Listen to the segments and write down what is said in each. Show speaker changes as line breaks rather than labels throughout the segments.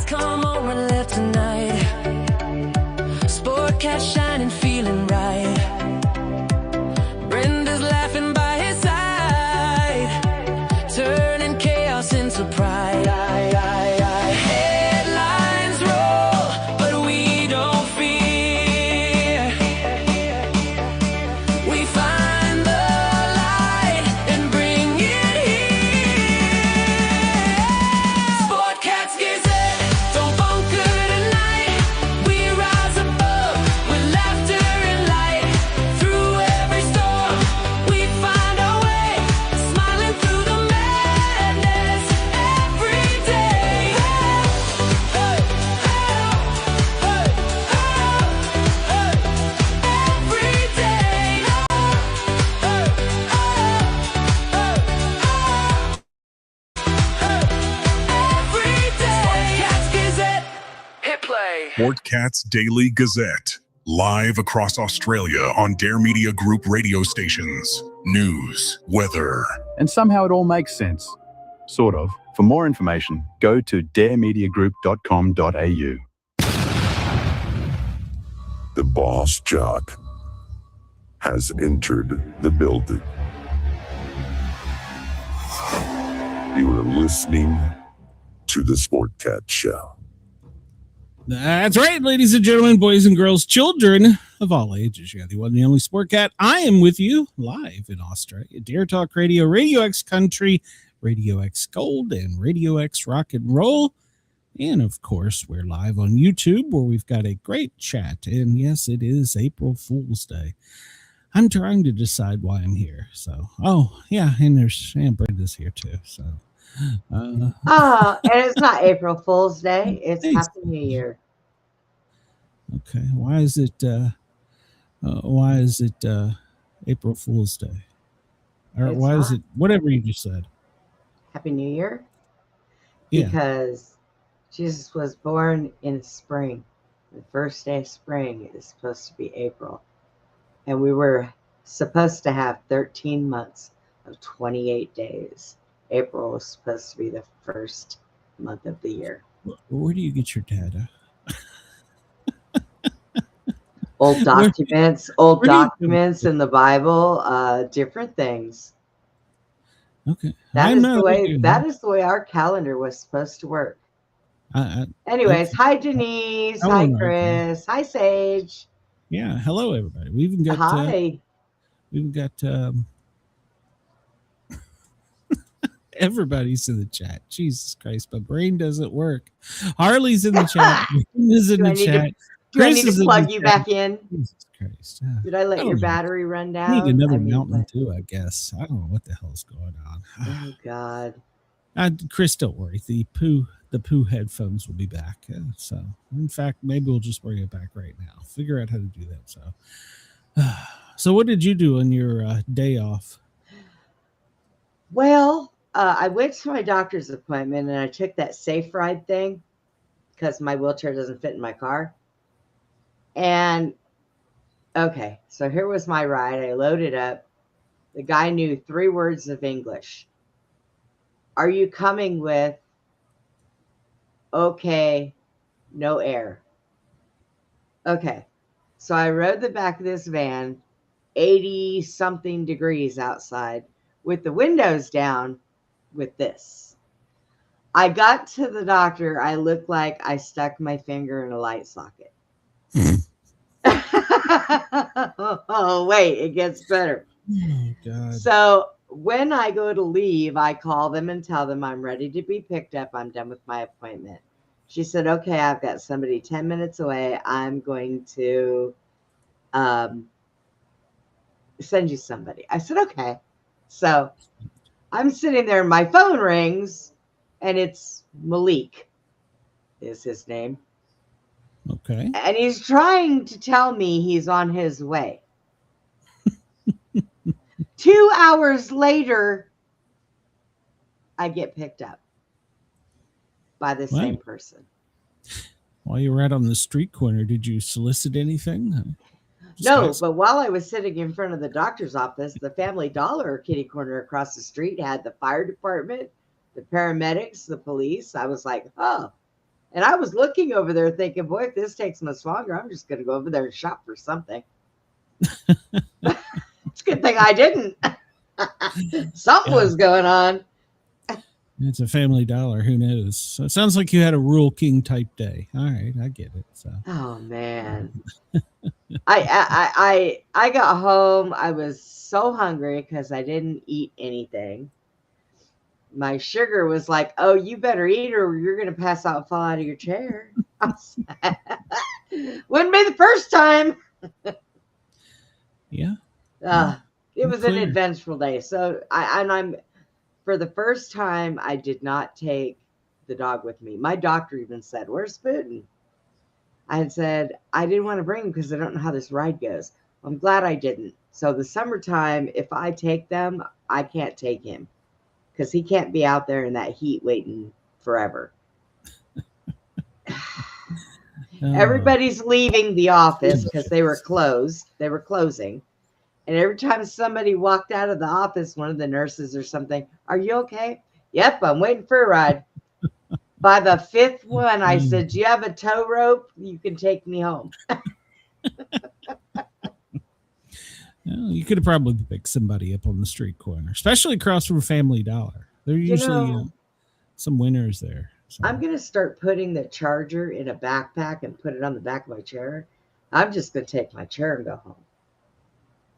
come on, we're left tonight. Sportcat shining, feeling right. Brenda's laughing by his side, turning chaos into pride. Headlines roll, but we don't fear. We find the light and bring it here. Sportcat's Gazette, don't bunker tonight. We rise above with laughter and light. Through every storm, we find our way, smiling through the madness every day. Hey, hey, hey, hey, every day. Every day. Sportcat's Gazette, hit play.
Sportcat's Daily Gazette. Live across Australia on Dare Media Group radio stations. News, weather.
And somehow it all makes sense. Sort of. For more information, go to daremediagroup.com.au.
The boss jock has entered the building. You are listening to the Sportcat Show.
That's right, ladies and gentlemen, boys and girls, children of all ages. Yeah, the one and only Sportcat. I am with you live in Australia. Dare Talk Radio, Radio X Country, Radio X Gold, and Radio X Rock and Roll. And of course, we're live on YouTube where we've got a great chat. And yes, it is April Fool's Day. I'm trying to decide why I'm here. So, and Brenda's here too. So,
and it's not April Fool's Day. It's Happy New Year.
Okay. Why is it April Fool's Day? Or
It's
why is
not.
it whatever you just said?
Happy New Year.
Yeah.
Because Jesus was born in spring. The first day of spring is supposed to be April. And we were supposed to have 13 months of 28 days. April was supposed to be the first month of the year.
Where do you get your data?
Old documents, in the Bible, different things.
Okay.
That is the way our calendar was supposed to work. Anyways, hi Denise, hi Chris, hi Sage.
Yeah, hello everybody. We even got everybody's in the chat. Jesus Christ, my brain doesn't work. Harley's in the chat. Brenda's in the chat.
Do I need to plug you back in?
Jesus Christ.
Did I let your battery run down?
I need another Mountain Dew, I guess. I don't know what the hell's going on.
Oh God.
Chris, don't worry. The poo headphones will be back. So, in fact, maybe we'll just bring it back right now. Figure out how to do that. So what did you do on your day off?
Well, I went to my doctor's appointment and I took that safe ride thing because my wheelchair doesn't fit in my car. And okay, so here was my ride. I loaded up. The guy knew 3 words of English. Are you coming with? Okay, no air. Okay, so I rode the back of this van, 80 something degrees outside with the windows down with this. I got to the doctor. I looked like I stuck my finger in a light socket. Oh, wait, it gets better.
Oh, God.
So when I go to leave, I call them and tell them I'm ready to be picked up. I'm done with my appointment. She said, okay, I've got somebody 10 minutes away. I'm going to send you somebody. I said, okay. So I'm sitting there and my phone rings and it's Malik is his name.
Okay.
And he's trying to tell me he's on his way. 2 hours later, I get picked up by the same person.
While you were out on the street corner, did you solicit anything?
No, but while I was sitting in front of the doctor's office, the Family Dollar kitty corner across the street had the fire department, the paramedics, the police. I was like, oh. And I was looking over there thinking, boy, if this takes much longer, I'm just going to go over there and shop for something. It's a good thing I didn't. Something was going on.
It's a Family Dollar. Who knows? So it sounds like you had a Rural King type day. All right, I get it. So.
Oh man, I got home. I was so hungry because I didn't eat anything. My sugar was like, "Oh, you better eat, or you're gonna pass out and fall out of your chair." Wouldn't be the first time.
Yeah.
It was an eventful day. So I'm for the first time, I did not take the dog with me. My doctor even said, "Where's Putin?" I had said, I didn't want to bring him because I don't know how this ride goes. I'm glad I didn't. So the summertime, if I take them, I can't take him because he can't be out there in that heat waiting forever. Everybody's leaving the office because they were closed. They were closing. And every time somebody walked out of the office, one of the nurses or something, "Are you okay?" "Yep, I'm waiting for a ride." By the fifth one, I said, "Do you have a tow rope? You can take me home."
Well, you could have probably picked somebody up on the street corner, especially across from Family Dollar. They're usually some winners there. So.
I'm going to start putting the charger in a backpack and put it on the back of my chair. I'm just going to take my chair and go home.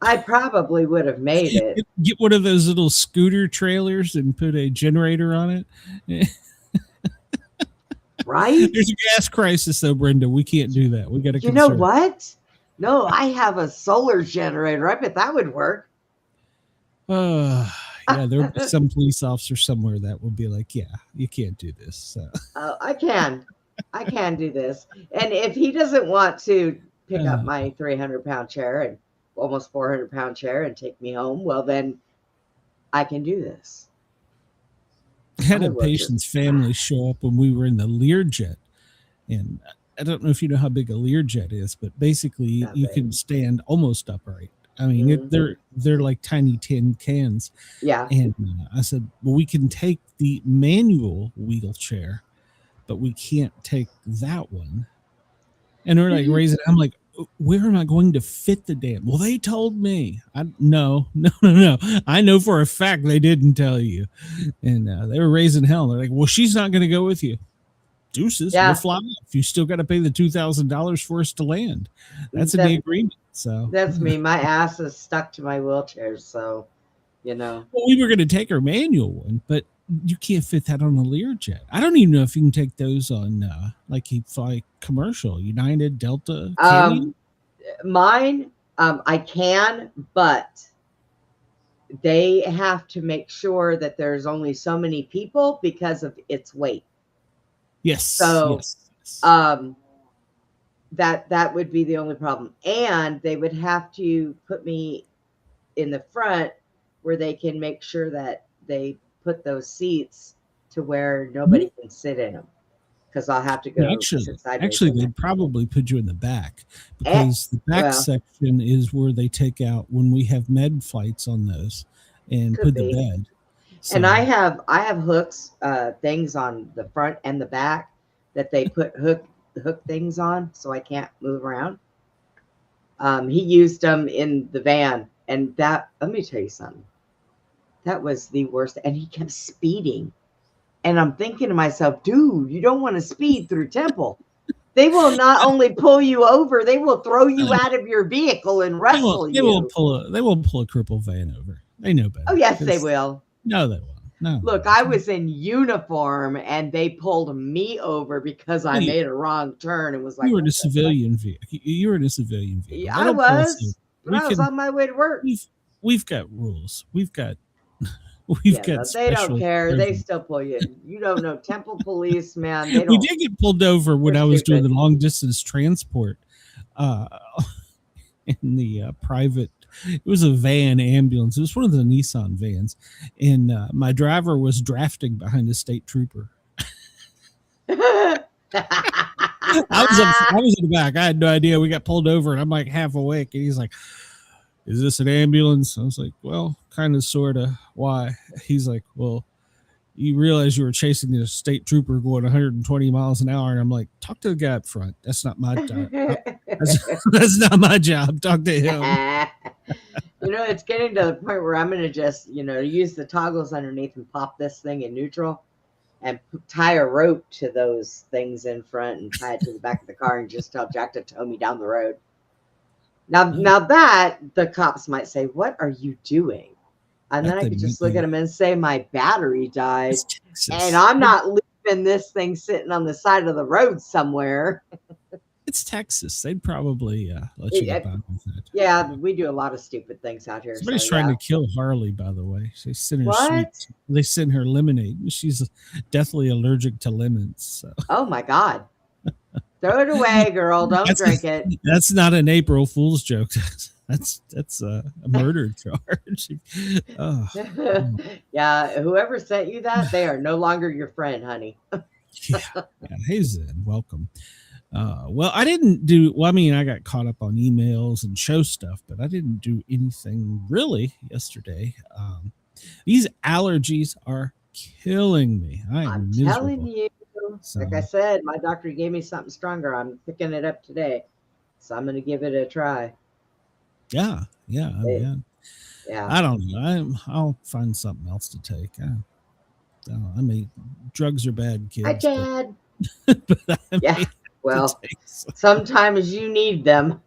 I probably would have made it.
Get one of those little scooter trailers and put a generator on it.
Right?
There's a gas crisis, though, Brenda. We can't do that. We got to.
You know what? No, I have a solar generator. I bet that would work.
Yeah, there'll be some police officer somewhere that will be like, "Yeah, you can't do this." So.
I can do this. And if he doesn't want to pick up my 300-pound chair and almost 400-pound chair and take me home, well, then I can do this.
I had a patient's family show up when we were in the Learjet, and I don't know if you know how big a Learjet is, but basically you can stand almost upright. I mean, they're like tiny tin cans.
Yeah.
And I said, well, we can take the manual wheelchair, but we can't take that one. And they're like raising. I'm like, where am I going to fit the damn? Well, they told me. No. I know for a fact they didn't tell you. And they were raising hell. They're like, well, she's not going to go with you. Deuces. We'll fly off. You still got to pay the $2,000 for us to land. That's in the agreement. So
that's me. My ass is stuck to my wheelchair. So, Well,
we were going to take our manual one, but you can't fit that on a Learjet. I don't even know if you can take those on, like you fly commercial, United, Delta.
Mine, I can, but they have to make sure that there's only so many people because of its weight.
Yes.
So, that would be the only problem. And they would have to put me in the front where they can make sure that they put those seats to where nobody can sit in them. Because I'll have to go.
Actually, they'd probably put you in the back because the back section is where they take out when we have med flights on those and put the bed. So,
and I have hooks, things on the front and the back that they put hook things on, so I can't move around. He used them in the van, and let me tell you something. That was the worst, and he kept speeding. And I'm thinking to myself, dude, you don't want to speed through Temple. They will not only pull you over, they will throw you out of your vehicle and wrestle you.
They won't pull a crippled van over. They know better.
Oh, yes, they will.
No, they won't. No.
Look, I was in uniform, and they pulled me over because I made a wrong turn. It was like
you were in a civilian vehicle. You were in a civilian vehicle.
Yeah, I was. But I was on my way to work.
We've got rules. We've got. They
don't care. They still pull you. You don't know. Temple police, man. They don't.
We did get pulled over when I was doing the long distance transport in the private. It was a van ambulance. It was one of the Nissan vans. And my driver was drafting behind a state trooper. I was in the back. I had no idea. We got pulled over and I'm like half awake. And he's like, is this an ambulance? I was like, well, kind of, sort of. Why? He's like, well, you realize you were chasing a state trooper going 120 miles an hour. And I'm like, talk to the guy up front. That's not my job. That's not my job. Talk to him.
It's getting to the point where I'm going to just, use the toggles underneath and pop this thing in neutral and tie a rope to those things in front and tie it to the back of the car and just tell Jack to tow me down the road. Now that the cops might say, what are you doing? And then I could just look at him and say, my battery died and I'm not leaving this thing sitting on the side of the road somewhere.
It's Texas. They'd probably let you get by with that.
Yeah, we do a lot of stupid things out here.
Somebody's trying to kill Harley, by the way. They send her sweets. They send her lemonade. She's deathly allergic to lemons. So.
Oh my God. Throw it away, girl. Don't drink it.
That's not an April Fool's joke. That's a murder charge. Oh.
Yeah, whoever sent you that, they are no longer your friend, honey.
Yeah. Hey, Zen, welcome. Well, I didn't do, I got caught up on emails and show stuff, but I didn't do anything really yesterday. These allergies are killing me. I'm miserable.
Telling you, like I said, my doctor gave me something stronger. I'm picking it up today, so I'm going to give it a try.
Yeah.
Yeah.
I don't know. I'll find something else to take. Drugs are bad, kids.
Hi, Dad.
But
yeah. Well, sometimes you need them.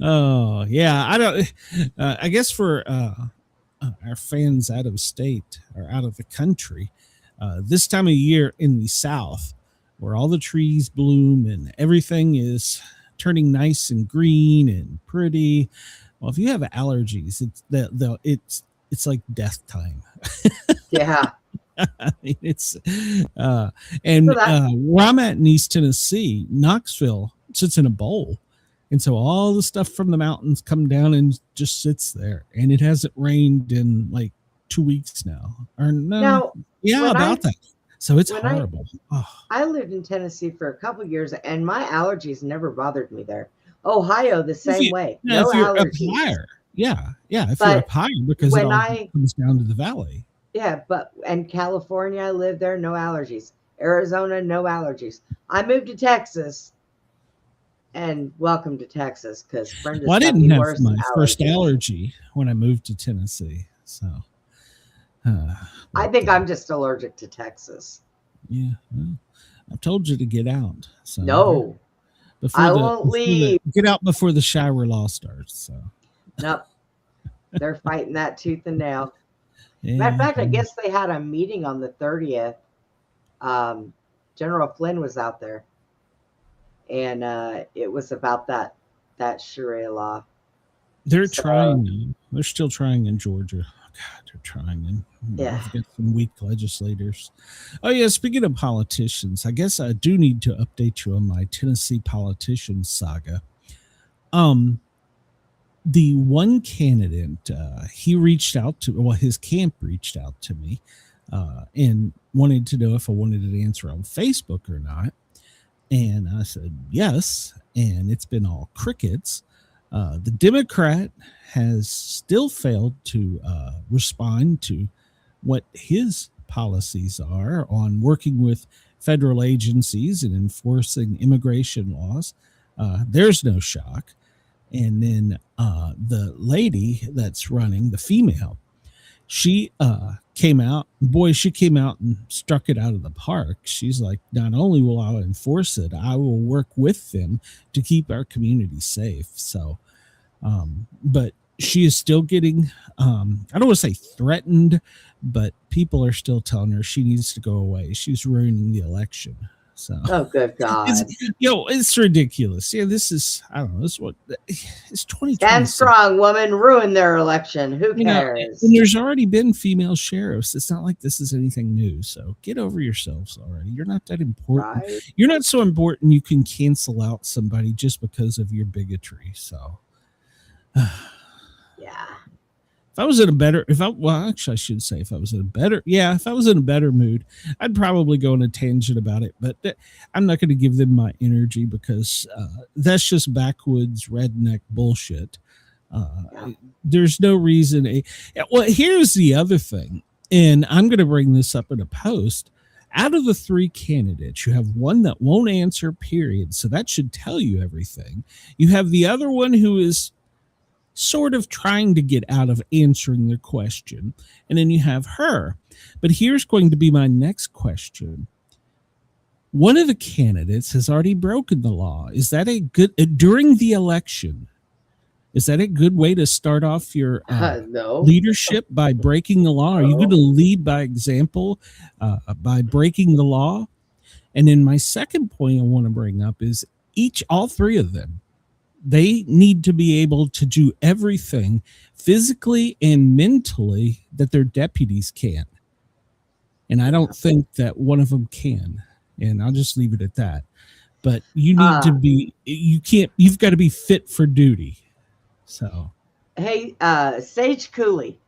Oh, yeah. I don't. I guess for our fans out of state or out of the country, this time of year in the South, where all the trees bloom and everything is turning nice and green and pretty. Well, if you have allergies, it's like death time.
Yeah.
I mean, it's where I'm at in East Tennessee, Knoxville sits in a bowl, and so all the stuff from the mountains come down and just sits there, and it hasn't rained in like 2 weeks now, or no, about that. So it's horrible.
I lived in Tennessee for a couple years, and my allergies never bothered me there. Ohio, the same way. No allergies.
Up higher. Yeah. If you're up higher, because it all comes down to the valley.
Yeah, and California, I lived there, no allergies. Arizona, no allergies. I moved to Texas, and welcome to Texas, because Brenda's
I didn't have my first allergy when I moved to Tennessee, so.
I think I'm just allergic to Texas.
Yeah, well, I've told you to get out. So
no, I won't leave.
Get out before the shower law starts. So.
Nope, they're fighting that tooth and nail.
Yeah.
Matter of fact, I guess they had a meeting on the 30th. General Flynn was out there, and it was about that Sharia law.
They're trying. They're still trying in Georgia. God, they're trying.
Yeah,
we've got some weak legislators. Oh yeah, speaking of politicians, I guess I do need to update you on my Tennessee politician saga. The one candidate, he reached out to, his camp reached out to me and wanted to know if I wanted to answer on Facebook or not. And I said, yes. And it's been all crickets. The Democrat has still failed to respond to what his policies are on working with federal agencies and enforcing immigration laws. There's no shock. And then the lady that's running, the female, she came out and struck it out of the park. She's like, not only will I enforce it, I will work with them to keep our community safe. So, but she is still getting, I don't want to say threatened, but people are still telling her she needs to go away. She's ruining the election. So,
oh, good God.
It's ridiculous. Yeah, this is, I don't know, it's 2020.
Stand strong, woman, ruin their election. Who cares?
And there's already been female sheriffs. It's not like this is anything new. So get over yourselves already. You're not that important. Right. You're not so important you can cancel out somebody just because of your bigotry. So,
yeah.
If I was in a better, if I was in a better mood, I'd probably go on a tangent about it, but I'm not going to give them my energy because that's just backwoods redneck bullshit. There's no reason. Well, here's the other thing. And I'm going to bring this up in a post. Out of the 3 candidates, you have one that won't answer, period. So that should tell you everything. You have the other one who is sort of trying to get out of answering their question. And then you have her. But here's going to be my next question. One of the candidates has already broken the law. Is that a good, during the election, is that a good way to start off your
No.
leadership, by breaking the law? Are you going to lead by example by breaking the law? And then my second point I want to bring up is all 3 of them, they need to be able to do everything physically and mentally that their deputies can. And I don't think that one of them can. And I'll just leave it at that. But you need to be, you've got to be fit for duty. So,
hey, Sage Cooley,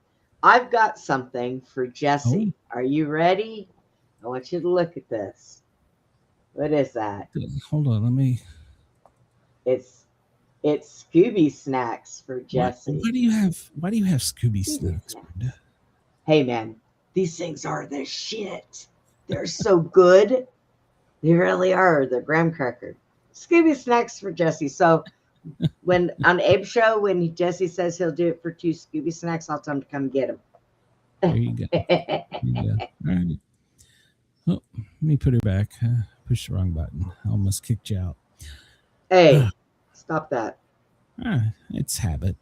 I've got something for Jesse. Are you ready? I want you to look at this. What is that?
Hold on, let me.
It's Scooby snacks for Jesse.
Why do you have Scooby snacks, Brenda?
Hey man, these things are the shit. They're so good. They really are. They're graham cracker. Scooby snacks for Jesse. So when on Abe's show, when Jesse says he'll do it for 2 Scooby snacks, I'll tell him to come get them.
There you go. All right. Oh, let me put her back. Push the wrong button. I almost kicked you out.
Hey, stop that.
It's habit.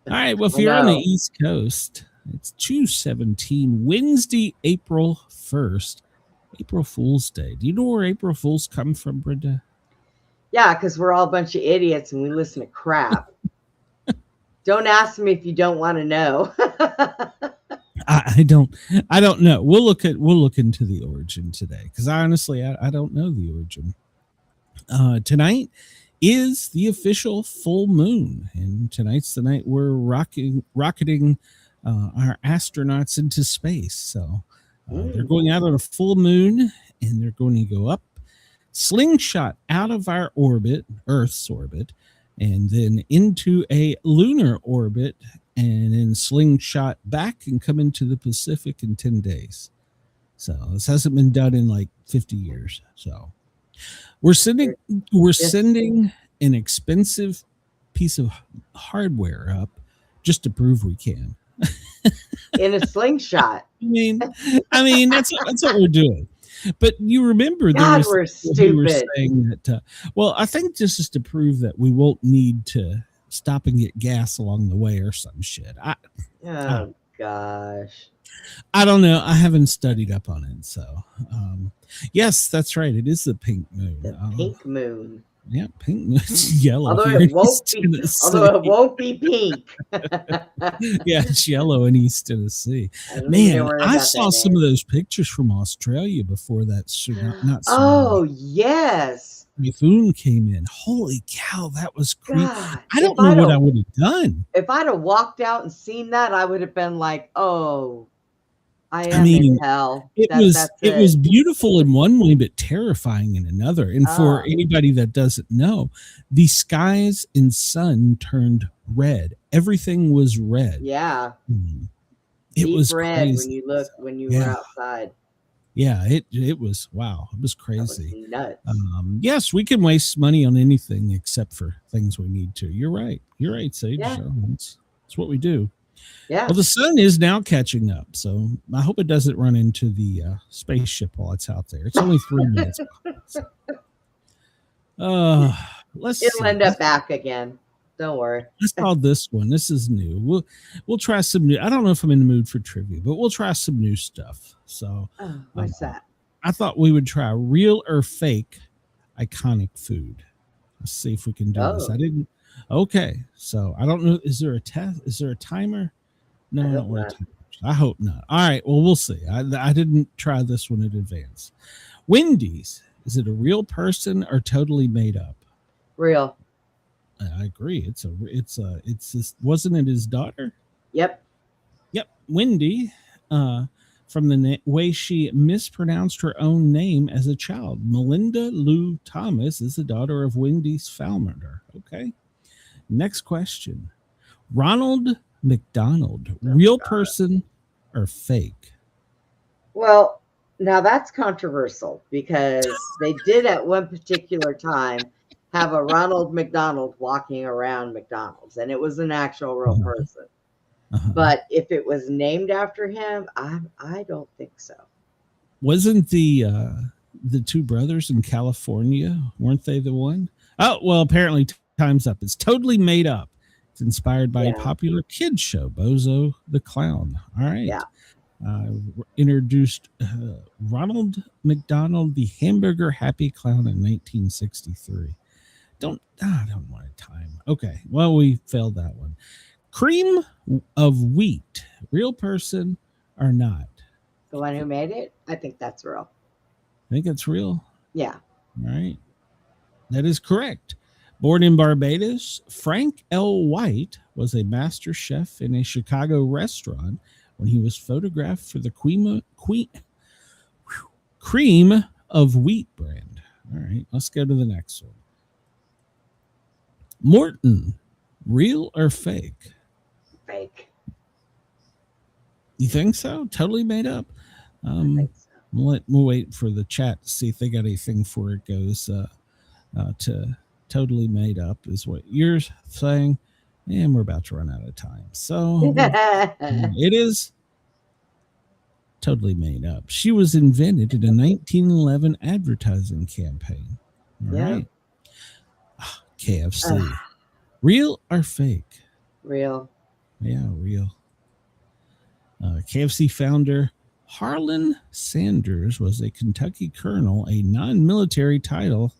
All right. Well, if you're on the East Coast, it's 2/17, Wednesday, April 1st, April Fool's Day. Do you know where April Fools come from, Brenda?
Yeah, because we're all a bunch of idiots and we listen to crap. Don't ask me if you don't want to know.
I don't know. We'll look into the origin today, because honestly, I don't know the origin. Tonight is the official full moon, and tonight's the night we're rocketing our astronauts into space. So they're going out on a full moon, and they're going to go up, slingshot out of our orbit, Earth's orbit, and then into a lunar orbit, and then slingshot back and come into the Pacific in 10 days. So this hasn't been done in like 50 years. So we're sending an expensive piece of hardware up just to prove we can.
In a slingshot.
I mean, that's what we're doing. But you remember,
we're stupid.
Were saying that. Well, I think this is to prove that we won't need to stop and get gas along the way or some shit.
Gosh.
I don't know. I haven't studied up on it. So, yes, that's right. It is the pink moon.
The pink moon.
Yeah, pink moon. It's yellow.
Although it won't be pink.
Yeah, it's yellow in East Tennessee. Man, I saw some of those pictures from Australia before that.
Yes.
Typhoon came in. Holy cow, that was creepy. I don't know what I would have done.
If I'd have walked out and seen that, I would have been like, oh, I am in hell.
It was beautiful in one way, but terrifying in another. And for anybody that doesn't know, the skies and sun turned red. Everything was red.
Yeah.
It was
red
crazy.
when you were outside.
Yeah, it was, wow. It was crazy.
That was nuts.
Yes, we can waste money on anything except for things we need to. You're right, Sage.
Yeah.
So that's what we do.
Yeah.
Well, the sun is now catching up, so I hope it doesn't run into the spaceship while it's out there. It's only 3 minutes.
It'll end up back again. Don't worry.
Let's call this one. This is new. We'll try some new. I don't know if I'm in the mood for trivia, but we'll try some new stuff. So,
what's that?
I thought we would try real or fake iconic food. Let's see if we can do this. I didn't. Okay, so I don't know. Is there a test? Is there a timer? No, I don't want a timer. I hope not. All right. Well, we'll see. I didn't try this one in advance. Wendy's. Is it a real person or totally made up?
Real.
I agree. Wasn't it his daughter?
Yep.
Wendy, from the way she mispronounced her own name as a child. Melinda Lou Thomas is the daughter of Wendy's founder. Okay. Next question. Ronald McDonald, real person or fake?
Well, now that's controversial because they did at one particular time have a Ronald McDonald walking around McDonald's, and it was an actual real person. But if it was named after him, I don't think so.
Wasn't the two brothers in California, weren't they the one? Oh, well, apparently time's up. It's totally made up. It's inspired by a popular kids show, Bozo the Clown. All right.
Yeah.
Introduced Ronald McDonald, the hamburger happy clown, in 1963. I don't want to time. Okay. Well, we failed that one. Cream of wheat, real person or not?
The one who made it? I think that's real.
I think it's real.
Yeah.
All right. That is correct. Born in Barbados, Frank L. White was a master chef in a Chicago restaurant when he was photographed for the Cream of Wheat brand. All right, let's go to the next one. Morton, real or fake?
Fake.
You think so? Totally made up.
I think so.
We'll wait for the chat to see if they got anything before it goes to totally made up, is what you're saying. And we're about to run out of time. So it is totally made up. She was invented in a 1911 advertising campaign. All right. KFC. Real or fake?
Real.
Yeah, real. KFC founder Harlan Sanders was a Kentucky colonel, a non-military title.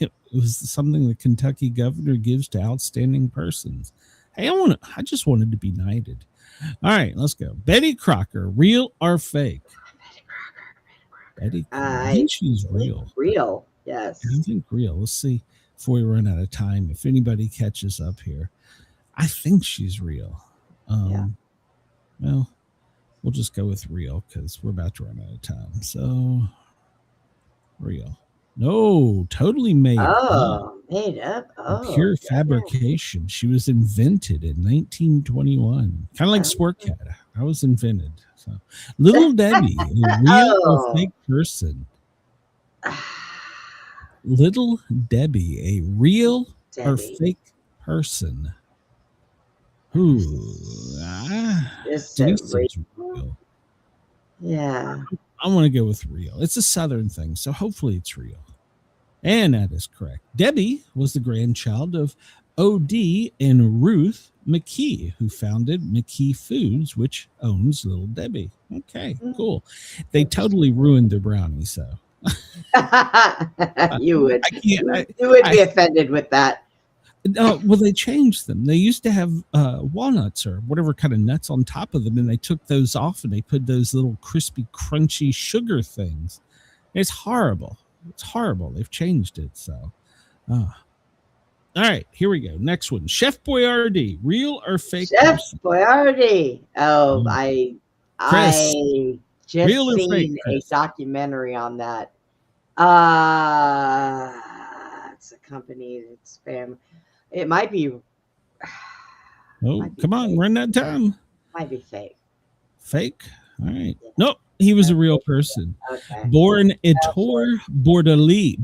It was something the Kentucky governor gives to outstanding persons. Hey, I just wanted to be knighted. All right, let's go. Betty Crocker, real or fake? Betty Crocker. I think she's real.
Real, yes.
I think real. Let's see before we run out of time if anybody catches up here. I think she's real. Well, we'll just go with real because we're about to run out of time. So, real. No, totally made up.
Oh, made up. Oh,
pure fabrication. She was invented in 1921. Kind of like Sportcat. I was invented. So, Little Debbie, a real or fake person? Little Debbie, a real or fake person? Ooh, real.
Yeah.
I want to go with real. It's a Southern thing, so hopefully it's real. And that is correct. Debbie was the grandchild of O.D. and Ruth McKee, who founded McKee Foods, which owns Little Debbie. Okay, cool. They totally ruined their brownies, so.
You would. You would be offended with that.
Well, they changed them. They used to have walnuts or whatever kind of nuts on top of them, and they took those off and they put those little crispy, crunchy sugar things. It's horrible. It's horrible. They've changed it. So, all right, here we go. Next one. Chef Boyardee, real or fake?
Chef Boyardee. Oh, I just seen a documentary on that. It's a company. It's family. It might be.
Oh, come on, run that time.
Might be fake.
Fake? All right. Nope, he was a real person.
Okay.
Born Ettore Bordelli.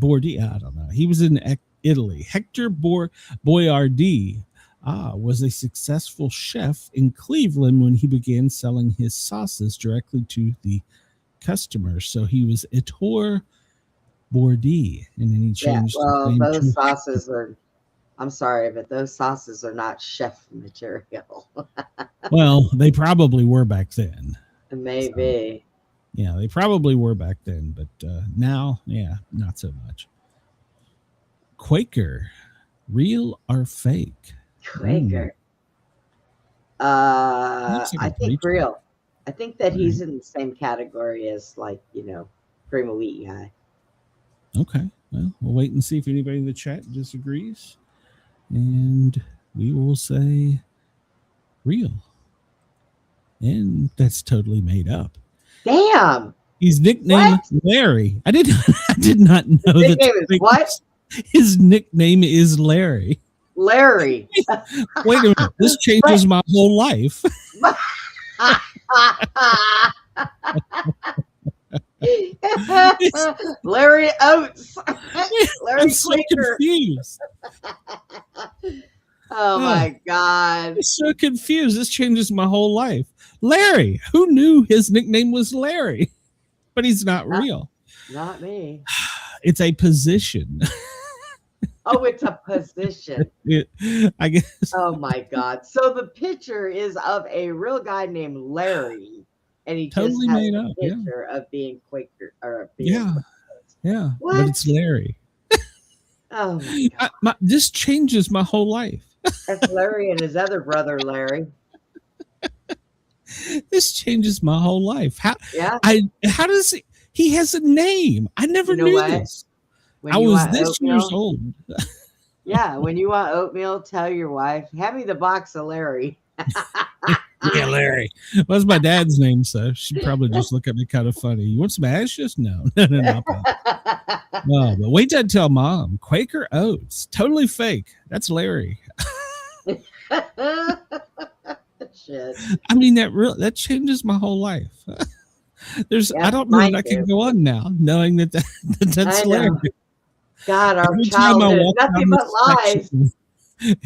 I don't know. He was in Italy. Hector Boyardee was a successful chef in Cleveland when he began selling his sauces directly to the customers. So he was Ettore Boyardee, and then he changed.
Well, those sauces are. I'm sorry, but those sauces are not chef material.
Well, they probably were back then.
Maybe.
So, yeah, they probably were back then, but now, yeah, not so much. Quaker, real or fake?
Quaker. I think real. I think that he's in the same category as, like, cream of wheat guy.
Okay. Well, we'll wait and see if anybody in the chat disagrees. And we will say real. And that's totally made up.
Damn.
He's nicknamed Larry. I did not know
his name is what?
His nickname is Larry.
Larry.
Wait a minute. This changes my whole life.
Larry Oates. Larry
I'm so
Quaker.
confused.
Oh my God.
I'm so confused. This changes my whole life. Larry, who knew his nickname was Larry? But he's not real.
Not me.
It's a position.
Oh, it's a position.
I guess.
Oh my God. So the picture is of a real guy named Larry, and he
Totally
just has
made
a
up, yeah.
picture of being Quaker or being
Yeah. Yeah.
What?
But it's Larry.
Oh my God.
This changes my whole life.
That's Larry and his other brother, Larry.
This changes my whole life. How does he has a name? I never knew
what?
this.
When
I
you
was
want
this
oatmeal,
years old.
Yeah, when you want oatmeal, tell your wife, have me the box of Larry.
Yeah, Larry. What's my dad's name? So she'd probably just look at me kind of funny. You want some ashes? No. No. No, but wait till I tell Mom. Quaker Oats. Totally fake. That's Larry.
Shit.
I mean, that changes my whole life. I don't know that I can go on now knowing that's
I know.
Larry.
God, our
Every time I
childhood,
walk
nothing
down
but
the
lies.
section-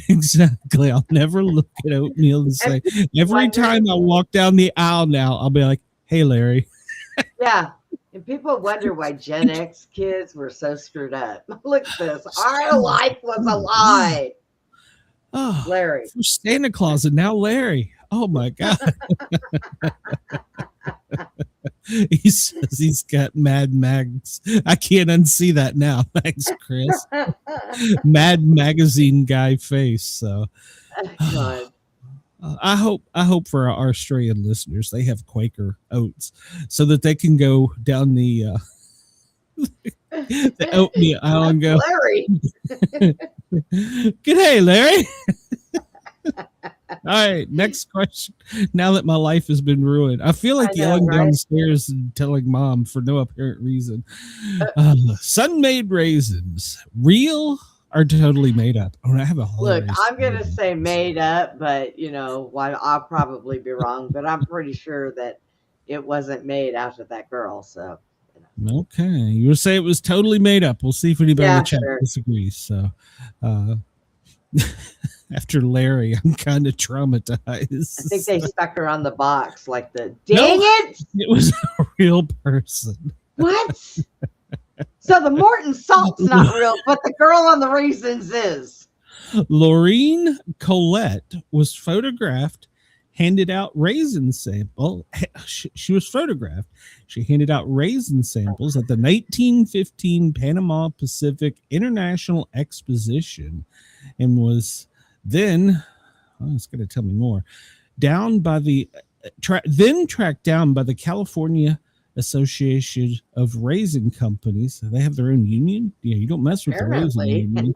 Exactly. I'll never look at oatmeal and say, every time I walk down the aisle now, I'll be like, hey, Larry.
Yeah. And people wonder why Gen X kids were so screwed up. Look at this. Our life was a lie.
Oh,
Larry.
For Santa Claus and now Larry. Oh my God. He says he's got Mad Mags. I can't unsee that now. Thanks, Chris. Mad Magazine guy face. So
God.
I hope for our Australian listeners they have Quaker Oats so that they can go down the oatmeal aisle and go,
Larry.
G'day, Larry. All right, next question. Now that my life has been ruined, I feel like yelling downstairs and telling Mom for no apparent reason. Sun-made raisins, real or totally made up? Oh, I have a
Look, I'm going to say made up, but I'll probably be wrong, but I'm pretty sure that it wasn't made after that girl. So,
Okay, you would say it was totally made up. We'll see if anybody in the chat disagrees. So, after Larry, I'm kind of traumatized.
I think they stuck her on the box like dang it!
It was a real person.
What? So the Morton salt's not real, but the girl on the raisins is.
Laureen Colette was photographed, handed out raisin sample. She was photographed. She handed out raisin samples at the 1915 Panama Pacific International Exposition and was then, it's going to tell me more, down by the, then tracked down by the California Association of Raisin Companies. They have their own union. Yeah, you don't mess with the raisin union.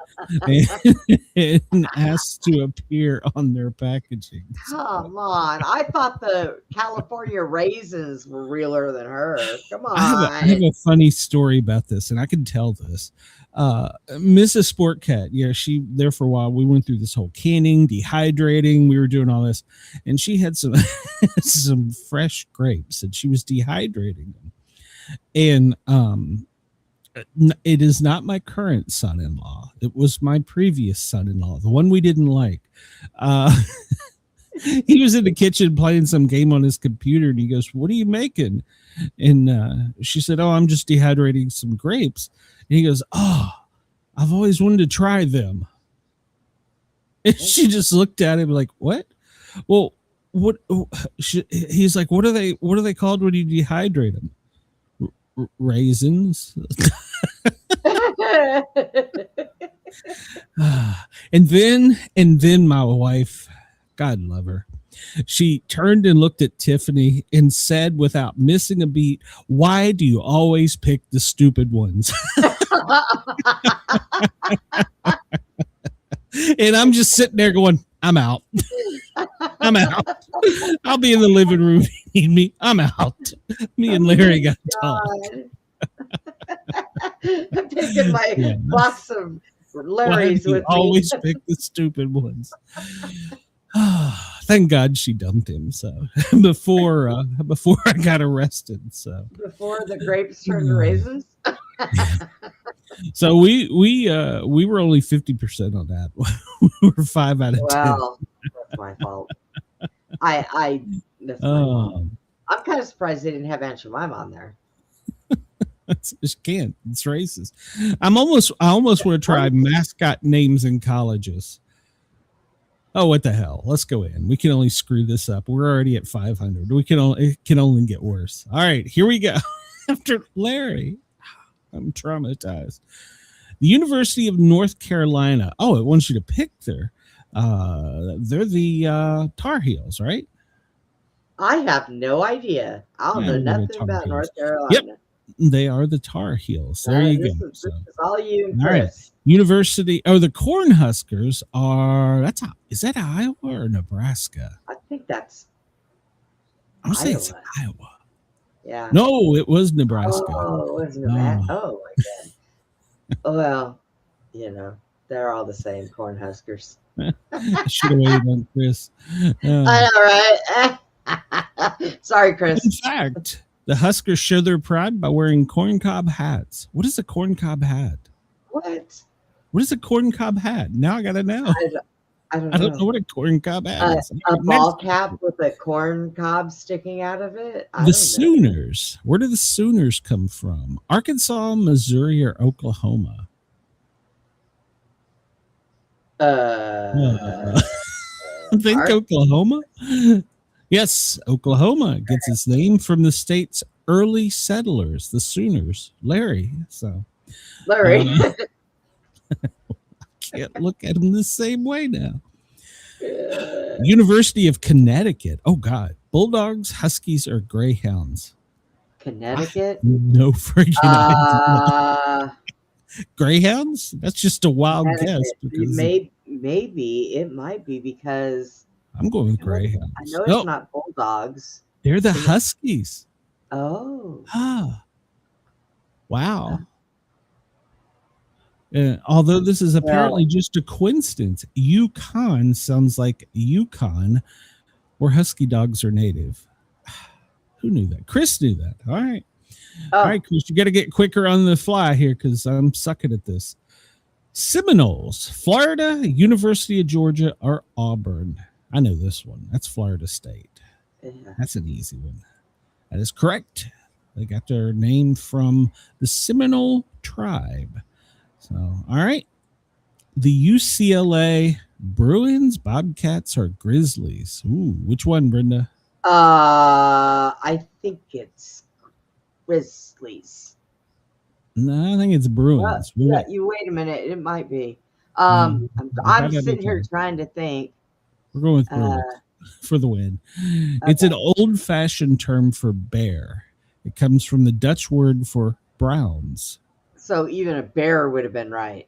And asked to appear on their packaging.
Come on. I thought the California raisins were realer than her. Come on.
I have a funny story about this, and I can tell this. Mrs. Sportcat, she there for a while. We went through this whole canning, dehydrating. We were doing all this, and she had some some fresh grapes, and she was dehydrating them. And it is not my current son-in-law. It was my previous son-in-law, the one we didn't like. He was in the kitchen playing some game on his computer, and he goes, "What are you making?" And she said, "Oh, I'm just dehydrating some grapes." And he goes, "Oh, I've always wanted to try them." And she just looked at him like, "What?" Well, what? He's like, "What are they called when you dehydrate them?" Raisins. And then my wife, God love her, she turned and looked at Tiffany and said without missing a beat, "Why do you always pick the stupid ones?" And I'm just sitting there going, I'm out. I'm out. I'll be in the living room. You need me? I'm out. Me and Larry got to talk.
I'm taking my box of Larry's with me.
Always pick the stupid ones. Thank God she dumped him. So before I got arrested. So
Before the grapes turned to raisins.
so we were only 50% on that. We were 5 out of 10.
Well, that's my fault. That's my fault. I'm kind of surprised they didn't have Aunt Jemima on there.
Just can't. It's racist. I almost want to try mascot names in colleges. Oh, what the hell? Let's go in. We can only screw this up. We're already at 500. It can only get worse. All right, here we go. After Larry, I'm traumatized. The University of North Carolina. Oh, it wants you to pick there. They're the Tar Heels, right?
I have no idea. I don't know nothing about North Carolina.
Yep, they are the Tar Heels. There you go.
This is all you and Chris.
Right. University. Oh, the Cornhuskers are. Is that Iowa or Nebraska?
I think that's.
I'm saying it's Iowa.
Yeah.
No, it was Nebraska.
Oh, it was Nebraska. Oh my God. Well, they're all the same Cornhuskers.
I should have waited on Chris.
I know, right? Sorry, Chris.
In fact, the Huskers show their pride by wearing corncob hats. What is a corncob hat? What is a corncob hat? Now I got to know.
I don't
know what a corncob hat is.
A ball cap with a corn cob sticking out of it?
The Sooners. Where do the Sooners come from? Arkansas, Missouri, or Oklahoma? I think Oklahoma. Yes, Oklahoma gets its name from the state's early settlers, the Sooners. Larry. Can't look at them the same way now. University of Connecticut. Oh God, Bulldogs, Huskies, or Greyhounds?
Connecticut?
No freaking idea. Greyhounds? That's just a wild guess.
Maybe it might be because
I'm going with Greyhounds.
I know it's not Bulldogs.
They're the Huskies.
Oh.
Wow. Although this is apparently just a coincidence, Yukon sounds like Yukon, where husky dogs are native. Who knew that? Chris knew that. All right. All right, Chris, you got to get quicker on the fly here because I'm sucking at this. Seminoles, Florida, University of Georgia, or Auburn? I know this one. That's Florida State.
Yeah.
That's an easy one. That is correct. They got their name from the Seminole tribe. So, all right. The UCLA Bruins, Bobcats, or Grizzlies? Ooh, which one, Brenda?
I think it's Grizzlies.
No, I think it's Bruins.
You wait a minute. It might be. I'm sitting here trying to think.
We're going with Bruins for the win. Okay. It's an old-fashioned term for bear. It comes from the Dutch word for browns. So
even a bear would have been right.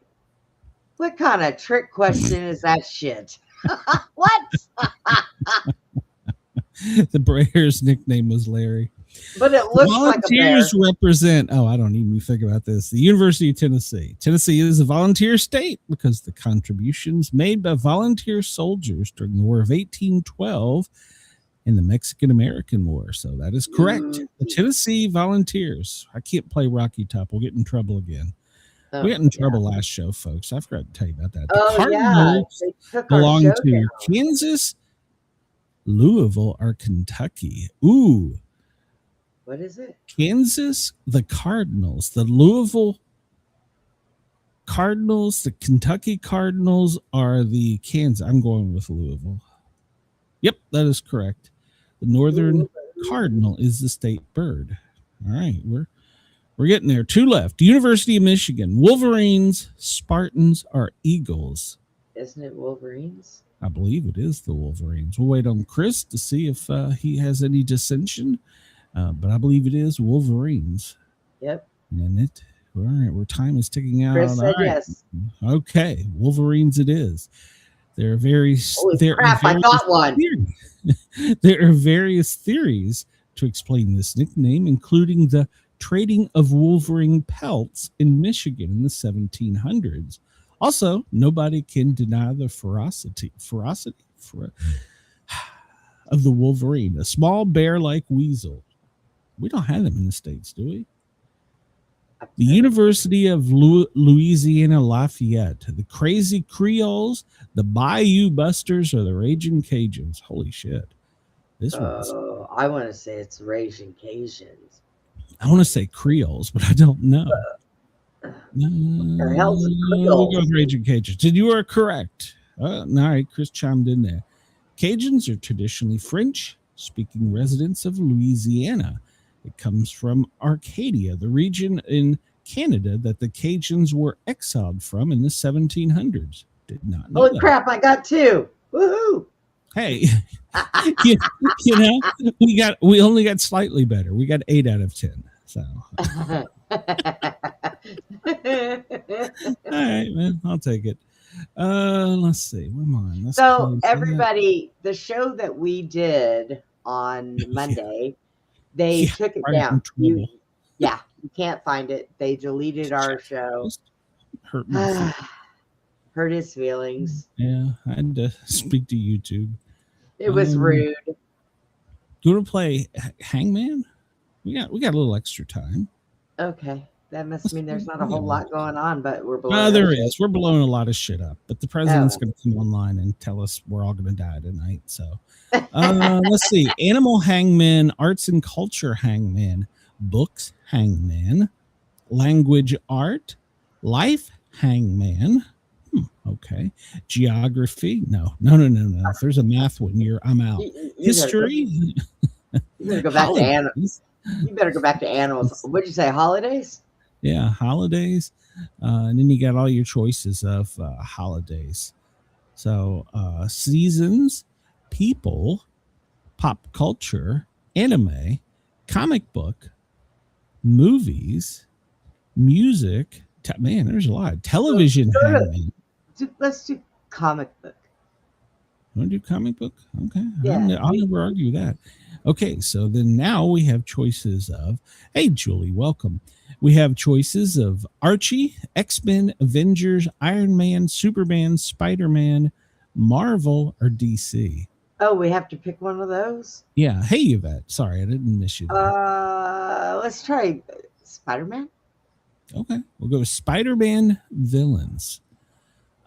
What kind of trick question is that shit? What?
The Bears' nickname was Larry.
But it looks
volunteers
like a bear.
Represent. Oh, I don't even think about this. The University of Tennessee. Tennessee is a volunteer state because the contributions made by volunteer soldiers during the War of 1812 and the Mexican-American War. So that is correct. The Tennessee Volunteers. I can't play Rocky Top. We'll get in trouble again. We got in trouble last show, folks. I forgot to tell you about that. The Cardinals belong to Kansas, Louisville, or Kentucky. Ooh.
What is it?
Kansas, the Cardinals, the Louisville Cardinals, the Kentucky Cardinals are the Kansas. I'm going with Louisville. Yep, that is correct. The Northern Cardinal is the state bird. All right, we're getting there. 2 left. University of Michigan. Wolverines, Spartans, or Eagles?
Isn't it Wolverines?
I believe it is the Wolverines. We'll wait on Chris to see if he has any dissension. But I believe it is Wolverines.
Yep.
And it. All right, where time is ticking out.
Chris said yes.
Okay, Wolverines it is. There are various.
Holy crap! I got one.
There are various theories to explain this nickname, including the trading of wolverine pelts in Michigan in the 1700s. Also, nobody can deny the ferocity of the Wolverine, a small bear-like weasel. We don't have them in the States, do we? The University of Louisiana Lafayette, the Crazy Creoles, the Bayou Busters, or the Raging Cajuns. Holy shit. This one's...
I want to say it's Raging Cajuns.
I want to say Creoles, but I don't know.
The hell's a Creole?
We'll go with Raging Cajuns. And you are correct. All right, Chris chimed in there. Cajuns are traditionally French-speaking residents of Louisiana. It comes from Arcadia, the region in Canada that the Cajuns were exiled from in the 1700s. Did not know
Holy
that.
crap, I got 2. Woohoo!
Hey, you know, we only got slightly better. We got 8 out of 10. So, all right, man, I'll take it. Let's see. Where am I?
So everybody, the show that we did on Monday, they took it down. You can't find it. They deleted our show. Hurt his feelings.
Yeah, I had to speak to YouTube.
It was rude.
Do you want to play Hangman? We got a little extra time.
Okay. That must mean there's not a whole lot going on, but we're blowing
there is. We're blowing a lot of shit up. But the president's going to come online and tell us we're all going to die tonight. So let's see. Animal Hangman, Arts and Culture Hangman, Books Hangman, Language Art, Life Hangman. Okay. Geography. No. If there's a math one, I'm out. History.
You better go back to animals. You better go back to animals. What'd you say? Holidays?
Yeah, holidays. And then you got all your choices of holidays. So seasons, people, pop culture, anime, comic book, movies, music. Man, there's a lot. Television.
Let's do comic book.
Want to do comic book? Okay.
Yeah.
I'll never argue that. Okay, so then now we have choices of, hey, Julie, welcome. We have choices of Archie, X-Men, Avengers, Iron Man, Superman, Spider-Man, Marvel, or DC.
Oh, we have to pick one of those?
Yeah. Hey, Yvette. Sorry, I didn't miss you there.
Let's try Spider-Man.
Okay, we'll go with Spider-Man villains.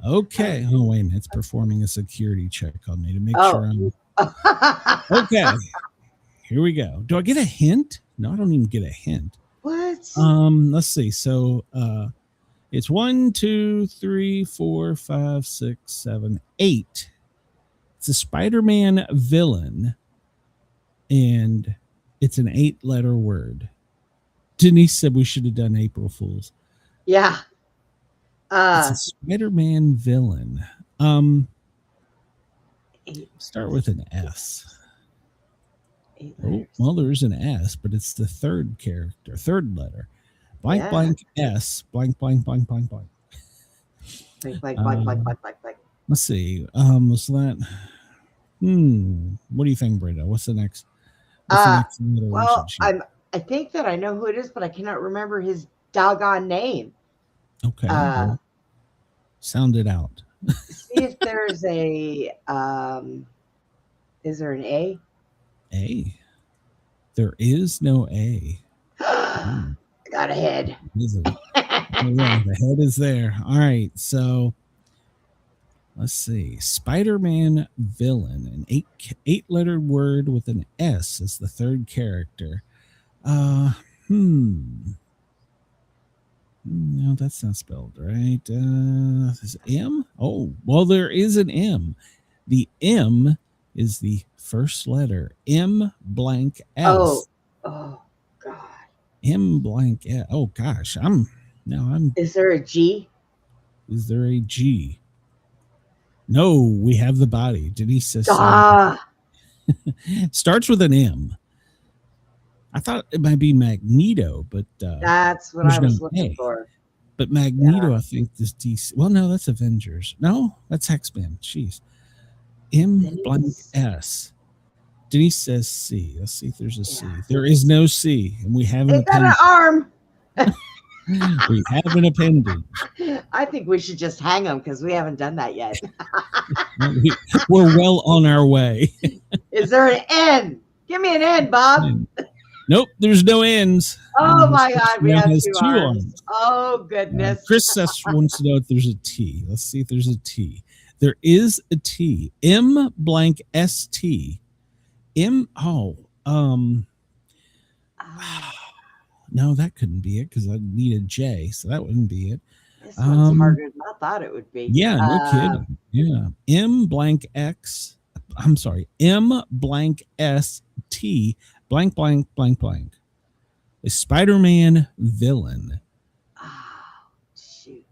Okay. Oh, wait a minute. It's performing a security check on me to make sure I'm... Okay. Here we go. Do I get a hint? No, I don't even get a hint.
What?
Let's see. So it's 1, 2, 3, 4, 5, 6, 7, 8. It's a Spider-Man villain, and it's an 8-letter word. Denise said we should have done April Fools.
Yeah.
It's a Spider-Man villain. Start with an S. Oh, well, there is an S, but it's the third letter. Blank, blank, S, blank, blank, blank, blank, blank.
Blank.
Let's see. Was that? What do you think, Brenda? What's the next?
Well, I think that I know who it is, but I cannot remember his doggone name.
Okay. Sound it out.
See if there's a is there an A?
A. There is no A.
I got a head.
Is it? Yeah, the head is there. All right, so let's see. Spider-Man villain, an eight-letter word with an S as the third character. No, that's not spelled right. Is M? Oh, well, there is an M. The M is the first letter. M blank S.
Oh God.
M blank S. Oh gosh,
Is there a G?
Is there a G? No, we have the body. Denise says starts with an M. I thought it might be Magneto, but
that's what I was looking for.
But Magneto, I think, is DC. Well, no, that's Avengers. No, that's X-Men. Jeez. M blank S. Denise says C. Let's see if there's a C. There is no C, and we have
It's got an arm.
We have an appendage.
I think we should just hang them because we haven't done that yet.
We're well on our way.
Is there an N? Give me an N, Bob.
Nope, there's no ends.
Oh my God, we have
has
two arms. Oh goodness.
Chris wants to know if there's a T. Let's see if there's a T. There is a T. M blank ST. No, that couldn't be it because I need a J, so that wouldn't be it.
This one's harder than I thought it would be.
Yeah, no kidding. Yeah. M blank X. I'm sorry. M blank ST blank blank blank blank. A Spider-Man villain.
Oh, shoot.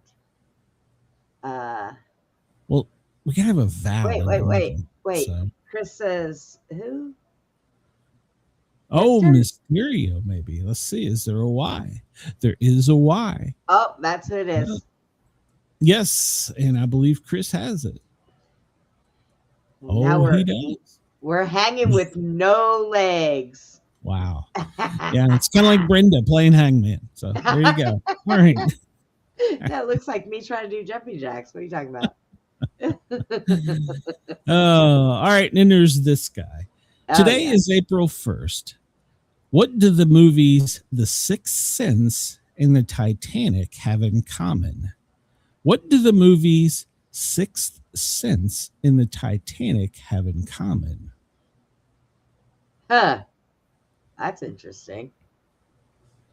Well, we can have a vowel.
Wait.
So.
Chris says who?
Oh,
Mister?
Mysterio, maybe. Let's see. Is there a Y? There is a Y.
Oh, that's who it is.
Yes, and I believe Chris has it.
Now
He does.
We're hanging with no legs.
Wow. Yeah, it's kind of like Brenda playing hangman. So there you go. All right.
That looks like me trying to do jumping jacks. What are you talking about?
All right. And then there's this guy. Today is April 1st. What do the movies The Sixth Sense and the Titanic have in common? What do the movies Sixth Sense and the Titanic have in common?
Huh. That's interesting.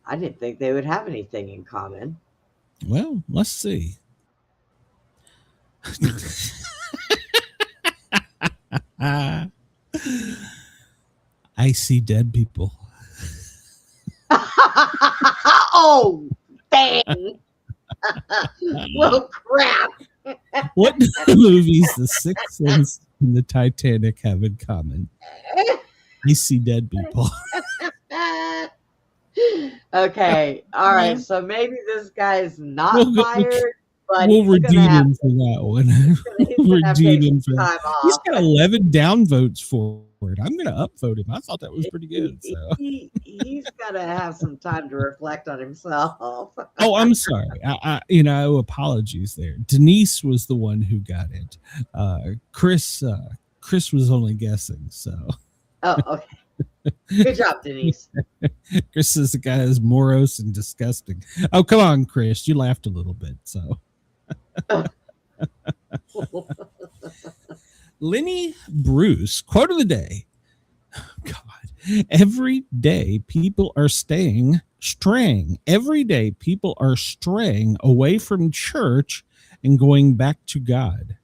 I didn't think they would have anything in common.
Well, let's see. I see dead people.
Oh, dang. Well, crap.
What do the movies The Sixth Sense and the Titanic have in common? I see dead people.
Okay. All right. So maybe this guy's not fired, but
we'll
he's
redeem him for that one. We'll redeem him for that. He's got 11 downvotes for it. I'm going to upvote him. I thought that was pretty good. So.
He's got to have some time to reflect on himself.
Oh, I'm sorry. I apologies there. Denise was the one who got it. Chris was only guessing. So.
Oh, okay. Good job, Denise.
Chris is the guy is morose and disgusting. Oh, come on, Chris. You laughed a little bit. So. Lenny Bruce, quote of the day. God, every day people are straying. Every day people are straying away from church and going back to God.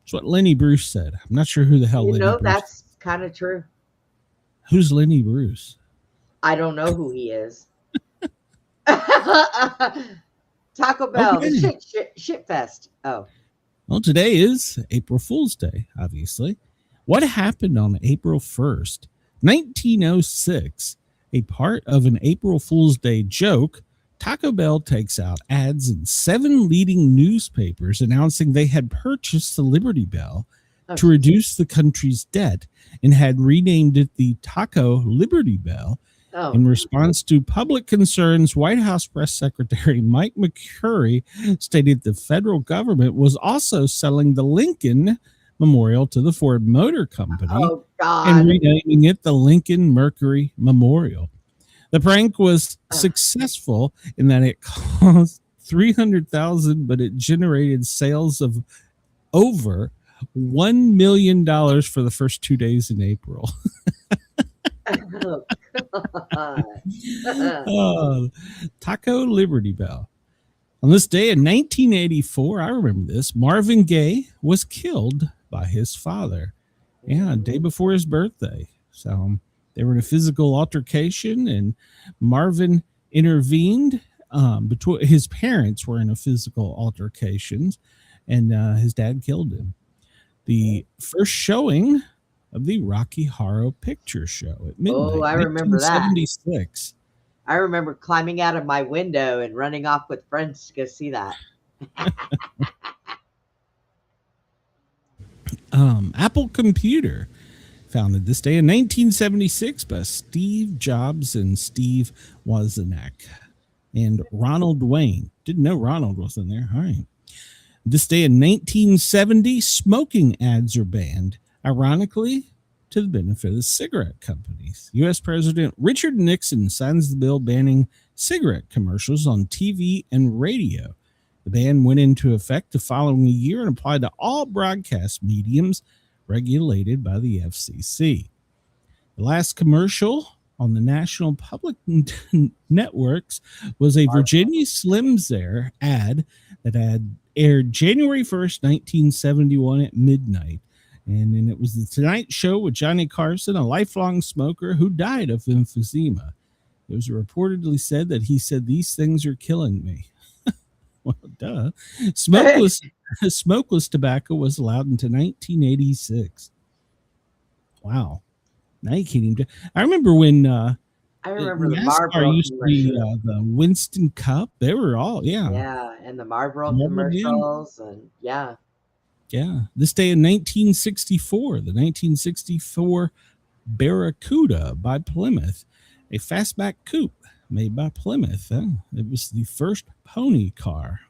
That's what Lenny Bruce said. I'm not sure who the hell Lenny Bruce is.
That's kind of true.
Who's Lenny Bruce?
I don't know who he is. Taco Bell, the shit fest. Oh.
Well, today is April Fool's Day, obviously. What happened on April 1st, 1906? A part of an April Fool's Day joke, Taco Bell takes out ads in 7 leading newspapers announcing they had purchased the Liberty Bell to reduce the country's debt and had renamed it the Taco Liberty Bell. In response to public concerns, White House Press Secretary Mike McCurry stated the federal government was also selling the Lincoln Memorial to the Ford Motor Company and renaming it the Lincoln Mercury Memorial. The prank was successful in that it cost $300,000, but it generated sales of over $1 million for the first 2 days in April. Taco Liberty Bell. On this day in 1984, I remember this, Marvin Gaye was killed by his father. Yeah, a day before his birthday. So they were in a physical altercation and Marvin intervened. Between his parents were in a physical altercation and his dad killed him. The first showing of the Rocky Horror Picture Show at midnight.
Oh, I remember that.
1976.
I remember climbing out of my window and running off with friends to go see that.
Apple Computer, founded this day in 1976 by Steve Jobs and Steve Wozniak. and Ronald Wayne. Didn't know Ronald was in there. All right. This day in 1970, smoking ads are banned, ironically, to the benefit of the cigarette companies. U.S. President Richard Nixon signs the bill banning cigarette commercials on TV and radio. The ban went into effect the following year and applied to all broadcast mediums regulated by the FCC. The last commercial on the national public networks was a Virginia Slims ad that had aired January 1st, 1971 at midnight. And then it was the Tonight Show with Johnny Carson, a lifelong smoker who died of emphysema. It was reportedly said that he said, "These things are killing me." Well, duh. Smokeless tobacco was allowed until 1986. Wow. Now you can't even. I remember when
I remember the Marlboro
used to be the Winston Cup. They were all,
yeah, and the Marlboro commercials, and yeah.
This day in 1964, the 1964 Barracuda by Plymouth, a fastback coupe made by Plymouth. It was the first pony car.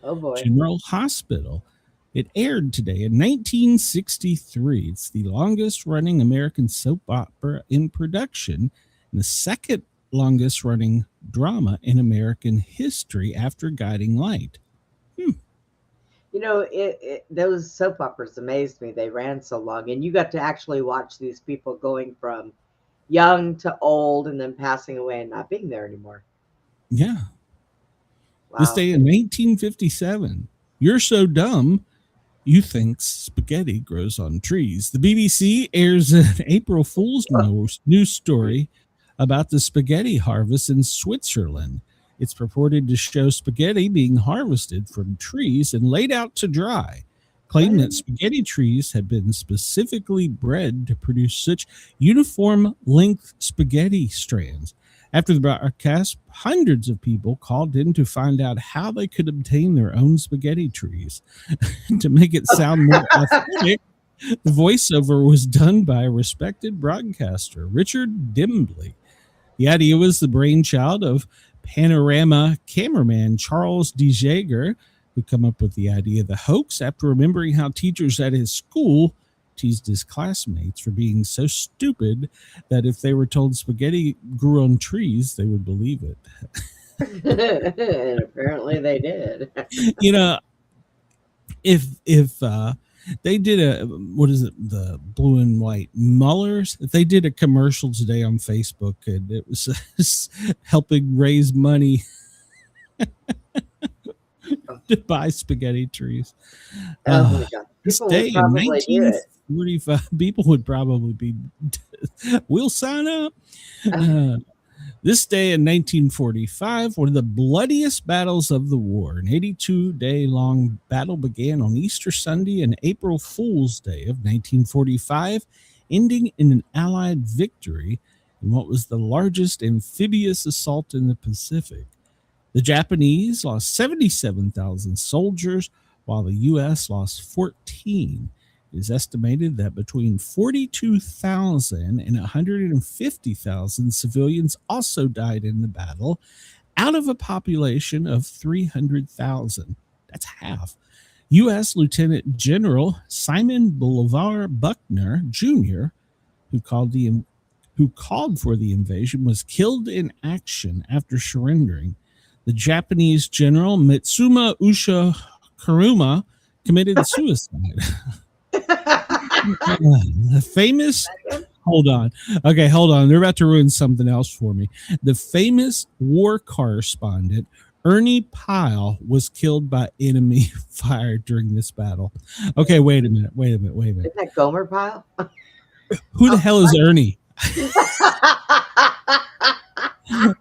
Oh boy.
General Hospital. It aired today in 1963. It's the longest running American soap opera in production and the second longest running drama in American history after Guiding Light.
You know, those soap operas amazed me. They ran so long, and you got to actually watch these people going from young to old and then passing away and not being there anymore.
Yeah.
Wow.
This day in 1957, You're So Dumb, You Think Spaghetti Grows on Trees. The BBC airs an April Fool's news story about the spaghetti harvest in Switzerland. It's purported to show spaghetti being harvested from trees and laid out to dry, claiming that spaghetti trees have been specifically bred to produce such uniform length spaghetti strands. After the broadcast, hundreds of people called in to find out how they could obtain their own spaghetti trees. To make it sound more authentic, the voiceover was done by a respected broadcaster, Richard Dimbley. The idea was the brainchild of panorama cameraman Charles DeJager, who come up with the idea of the hoax after remembering how teachers at his school teased his classmates for being so stupid that if they were told spaghetti grew on trees, they would believe it.
And apparently they did.
You know, if they did the blue and white Mullers, if they did a commercial today on Facebook and it was helping raise money to buy spaghetti trees.
Oh my God. People would probably do it.
45 people would probably be we'll sign up. This day in 1945, one of the bloodiest battles of the war, an 82-day-long battle began on Easter Sunday and April Fool's Day of 1945, ending in an Allied victory in what was the largest amphibious assault in the Pacific. The Japanese lost 77,000 soldiers, while the U.S. lost 14. It is estimated that between 42,000 and 150,000 civilians also died in the battle, out of a population of 300,000. That's half. U.S. Lieutenant General Simon Bolivar Buckner, Jr., who called for the invasion, was killed in action after surrendering. The Japanese General Mitsuma Usha Kuruma committed suicide. The famous hold on. They're about to ruin something else for me. The famous war correspondent Ernie Pyle was killed by enemy fire during this battle. Okay, wait a minute.
Isn't that Gomer Pyle?
Who the hell is Ernie?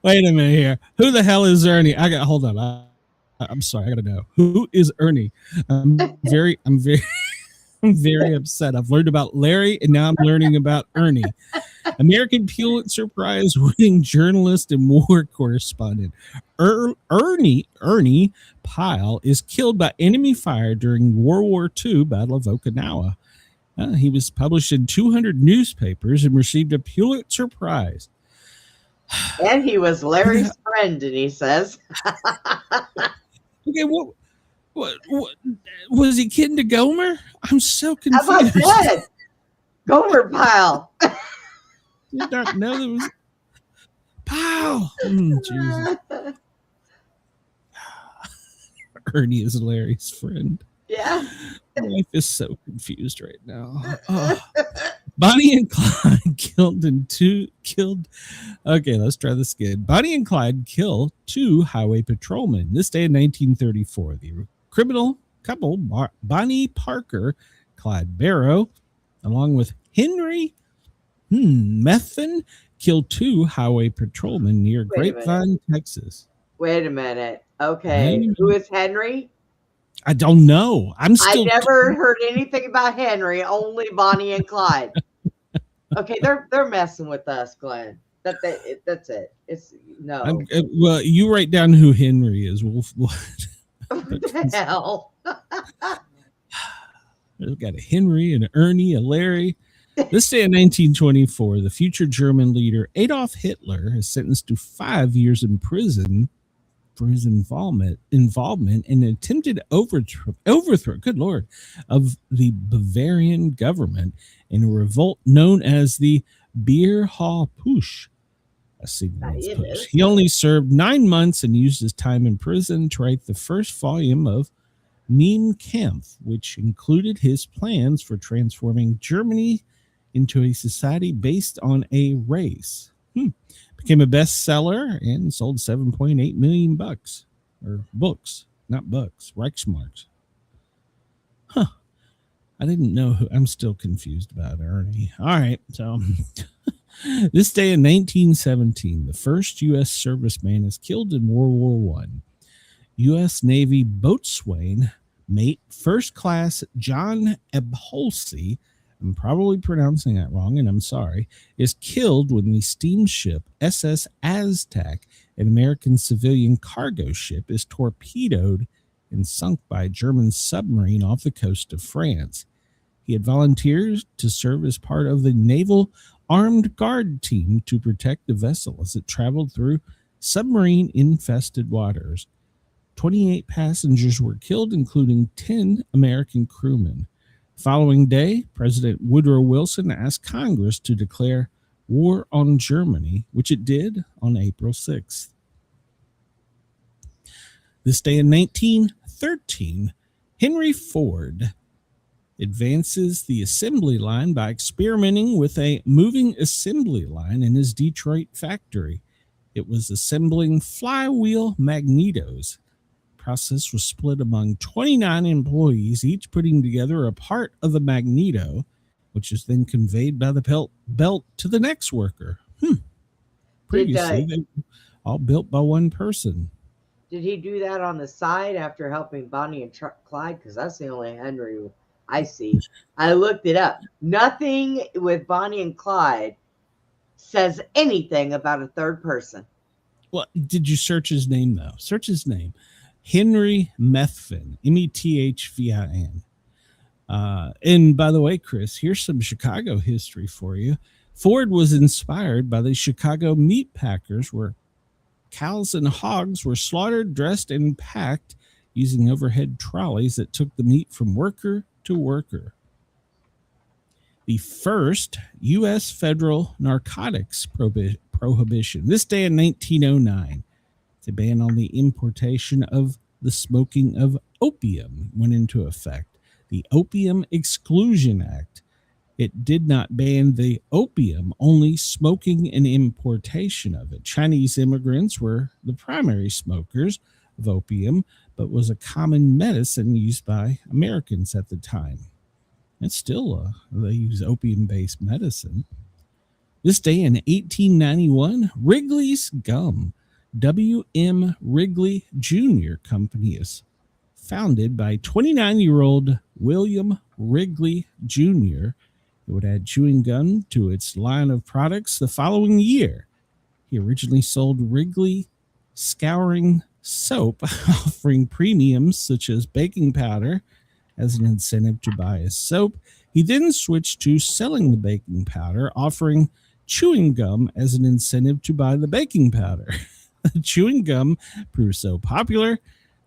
Wait a minute here. Who the hell is Ernie? Hold on. I'm sorry. I gotta know. Who is Ernie? I'm very upset. I've learned about Larry, and now I'm learning about Ernie. American Pulitzer Prize winning journalist and war correspondent Ernie Pyle is killed by enemy fire during World War II Battle of Okinawa. He was published in 200 newspapers and received a Pulitzer Prize.
And he was Larry's friend, and he says.
Okay, what was he kidding to Gomer? I'm so
As
confused.
I said, Gomer Pyle.
Did not know there was Pow. Jesus. Ernie is Larry's friend.
Yeah.
My life is so confused right now. Oh. Bonnie and Clyde killed. Okay, let's try this again. Bonnie and Clyde kill 2 highway patrolmen. This day in 1934, the criminal couple, Bonnie Parker, Clyde Barrow, along with Henry Methvin, killed 2 highway patrolmen near Grapevine, Texas.
Wait a minute. Okay. Who is Henry?
I don't know. I
never heard anything about Henry, only Bonnie and Clyde. Okay, they're messing with us, Glenn. That's it. It's no.
Well, you write down who Henry is. What
the hell?
We've got a Henry, an Ernie, a Larry. This day in 1924, the future German leader Adolf Hitler is sentenced to 5 years in prison for his involvement in an attempted overthrow, good Lord, of the Bavarian government in a revolt known as the Bierhall-Push. He only served 9 months and used his time in prison to write the first volume of Mein Kampf, which included his plans for transforming Germany into a society based on a race. Became a bestseller and sold 7.8 million bucks, or books, not bucks, Reichsmarks. Huh. I didn't know who. I'm still confused about Ernie. All right. So this day in 1917, the first U.S. serviceman is killed in World War I. U.S. Navy boatswain, mate, first class John Ebholsey, I'm probably pronouncing that wrong, and I'm sorry, is killed when the steamship SS Aztec, an American civilian cargo ship, is torpedoed and sunk by a German submarine off the coast of France. He had volunteered to serve as part of the Naval Armed Guard team to protect the vessel as it traveled through submarine-infested waters. 28 passengers were killed, including 10 American crewmen. The following day, President Woodrow Wilson asked Congress to declare war on Germany, which it did on April 6th. This day in 1913, Henry Ford advances the assembly line by experimenting with a moving assembly line in his Detroit factory. It was assembling flywheel magnetos. Process was split among 29 employees, each putting together a part of the magneto, which is then conveyed by the belt to the next worker. Previously, they were all built by one person.
Did he do that on the side after helping Bonnie and Clyde? Because that's the only Henry I see. I looked it up. Nothing with Bonnie and Clyde says anything about a third person.
Well, did you search his name, though? Search his name. Henry Methvin, Methvin. And by the way, Chris, here's some Chicago history for you. Ford was inspired by the Chicago meat packers, where cows and hogs were slaughtered, dressed, and packed using overhead trolleys that took the meat from worker to worker. The first U.S. federal narcotics prohibition. This day in 1909. The ban on the importation of the smoking of opium went into effect. The Opium Exclusion Act. It did not ban the opium, only smoking and importation of it. Chinese immigrants were the primary smokers of opium, but was a common medicine used by Americans at the time. And still, they use opium-based medicine. This day in 1891, Wrigley's Gum. W.M. Wrigley Jr. Company is founded by 29-year-old William Wrigley Jr. It would add chewing gum to its line of products the following year. He originally sold Wrigley scouring soap, offering premiums such as baking powder as an incentive to buy his soap. He then switched to selling the baking powder, offering chewing gum as an incentive to buy the baking powder. The chewing gum proved so popular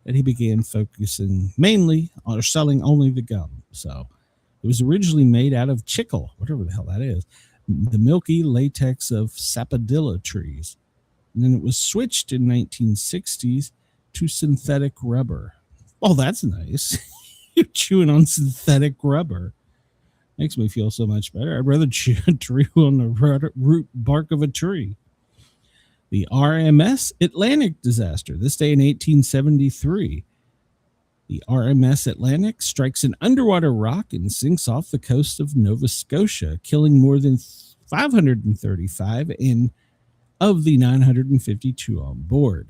that he began focusing mainly on selling only the gum. So it was originally made out of chicle, whatever the hell that is, the milky latex of sapodilla trees. And then it was switched in 1960s to synthetic rubber. Oh, that's nice. You're chewing on synthetic rubber. Makes me feel so much better. I'd rather chew on the root bark of a tree. The RMS Atlantic disaster, this day in 1873. The RMS Atlantic strikes an underwater rock and sinks off the coast of Nova Scotia, killing more than 535 of the 952 on board.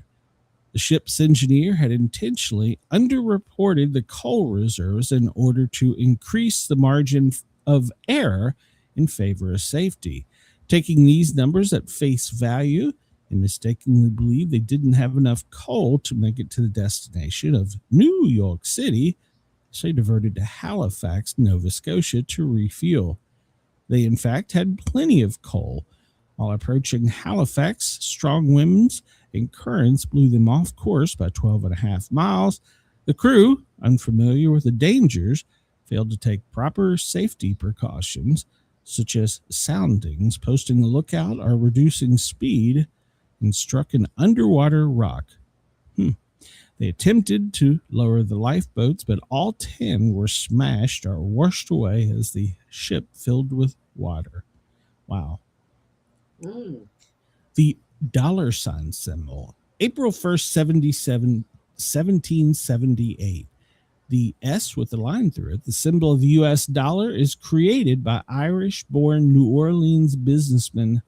The ship's engineer had intentionally underreported the coal reserves in order to increase the margin of error in favor of safety. Taking these numbers at face value, and mistakenly believed they didn't have enough coal to make it to the destination of New York City, so they diverted to Halifax, Nova Scotia to refuel. They, in fact, had plenty of coal. While approaching Halifax, strong winds and currents blew them off course by 12.5 miles. The crew, unfamiliar with the dangers, failed to take proper safety precautions, such as soundings, posting a lookout, or reducing speed, and struck an underwater rock. They attempted to lower the lifeboats, but all 10 were smashed or washed away as the ship filled with water. Wow. The dollar sign symbol. April 1st, 1778. The S with the line through it, the symbol of the U.S. dollar, is created by Irish-born New Orleans businessman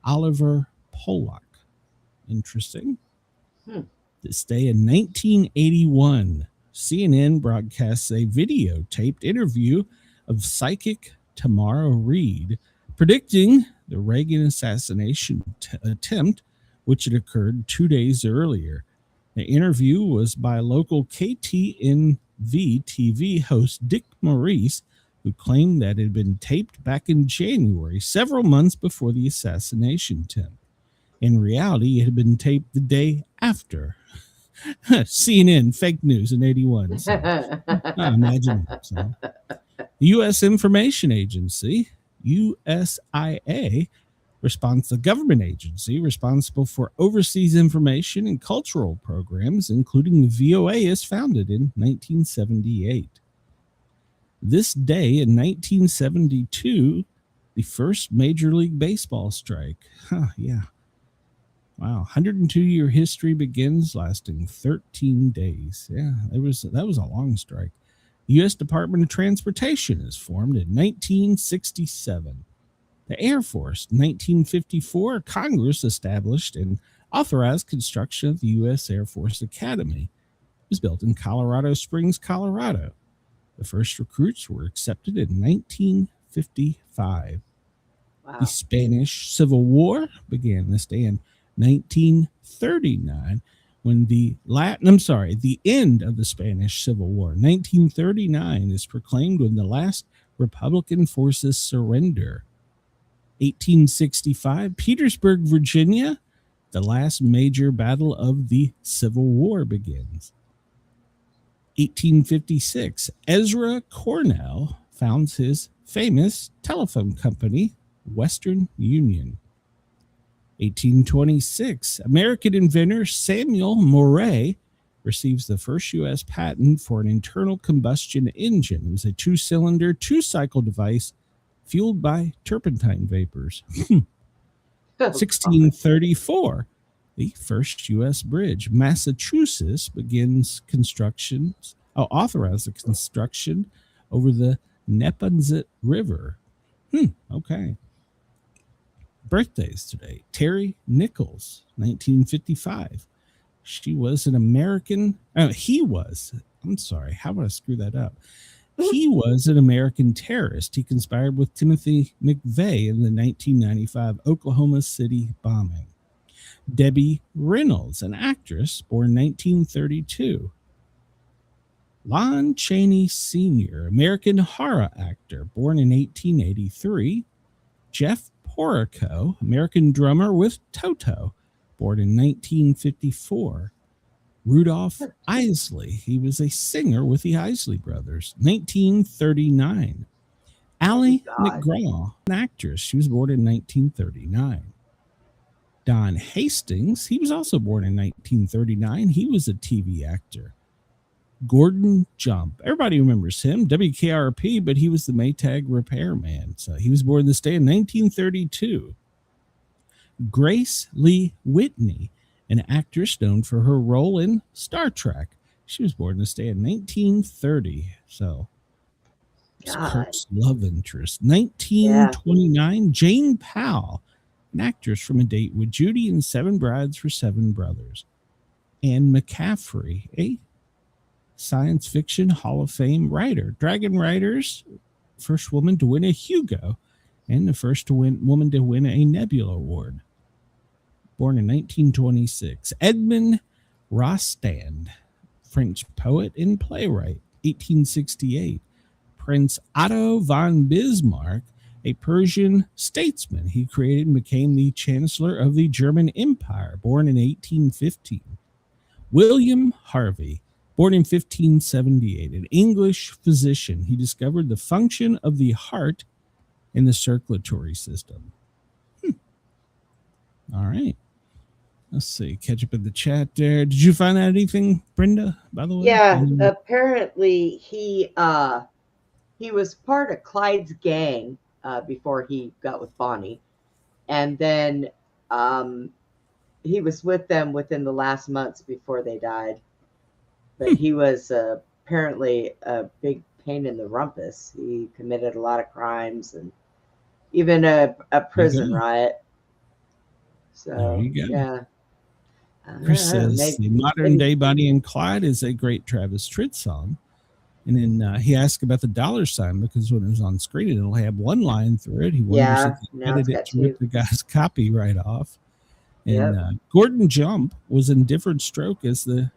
Oliver Pollock. Interesting. This day in 1981, CNN broadcasts a videotaped interview of psychic Tamara Reed predicting the Reagan assassination attempt, which had occurred 2 days earlier. The interview was by local KTNV TV host Dick Maurice, who claimed that it had been taped back in January, several months before the assassination attempt. In reality, it had been taped the day after. CNN, fake news in 81. So, imagine. So. The U.S. Information Agency, USIA, the government agency responsible for overseas information and cultural programs, including the VOA, is founded in 1978. This day in 1972, the first Major League Baseball strike. Yeah. Wow, 102-year history begins, lasting 13 days. Yeah, that was a long strike. The U.S. Department of Transportation is formed in 1967. The Air Force, 1954, Congress established and authorized construction of the U.S. Air Force Academy. It was built in Colorado Springs, Colorado. The first recruits were accepted in 1955. Wow. The Spanish Civil War began this day in 1939, when the end of the Spanish Civil War. 1939 is proclaimed when the last Republican forces surrender. 1865, Petersburg, Virginia, the last major battle of the Civil War begins. 1856, Ezra Cornell founds his famous telephone company, Western Union. 1826, American inventor Samuel Morey receives the first U.S. patent for an internal combustion engine. It was a 2-cylinder, 2-cycle device fueled by turpentine vapors. 1634, the first U.S. bridge. Massachusetts authorized the construction over the Neponset River. Okay. Birthdays today. Terry Nichols, 1955. He was an American terrorist. He conspired with Timothy McVeigh in the 1995 Oklahoma City bombing. Debbie Reynolds, an actress, born 1932. Lon Chaney Sr., American horror actor, born in 1883. Jeff Porrico, American drummer with Toto, born in 1954. Rudolph Isley, he was a singer with the Isley Brothers, 1939. Allie McGraw, an actress, she was born in 1939. Don Hastings, he was also born in 1939. He was a TV actor. Gordon Jump, everybody remembers him, WKRP, but he was the Maytag repairman. So he was born this day in 1932. Grace Lee Whitney, an actress known for her role in Star Trek. She was born this day in 1930. So it's Kirk's love interest. 1929, Jane Powell, an actress from A Date with Judy and Seven Brides for Seven Brothers. Anne McCaffrey, a science fiction Hall of Fame writer. Dragon Riders, first woman to win a Hugo and the first woman to win a Nebula Award. Born in 1926. Edmund Rostand, French poet and playwright, 1868. Prince Otto von Bismarck, a Persian statesman. He created and became the Chancellor of the German Empire, born in 1815. William Harvey, born in 1578, an English physician. He discovered the function of the heart in the circulatory system. All right. Let's see. Catch up in the chat there. Did you find out anything, Brenda, by the way?
Yeah, apparently he was part of Clyde's gang before he got with Bonnie. And then he was with them within the last months before they died. But he was apparently a big pain in the rumpus. He committed a lot of crimes and even a prison riot. So, yeah.
Chris says the modern day Bonnie and Clyde is a great Travis Tritt song. And then he asked about the dollar sign because when it was on screen, it'll have one line through it. He wonders if he edited it to rip the guy's copyright off. And Gordon Jump was in different stroke as the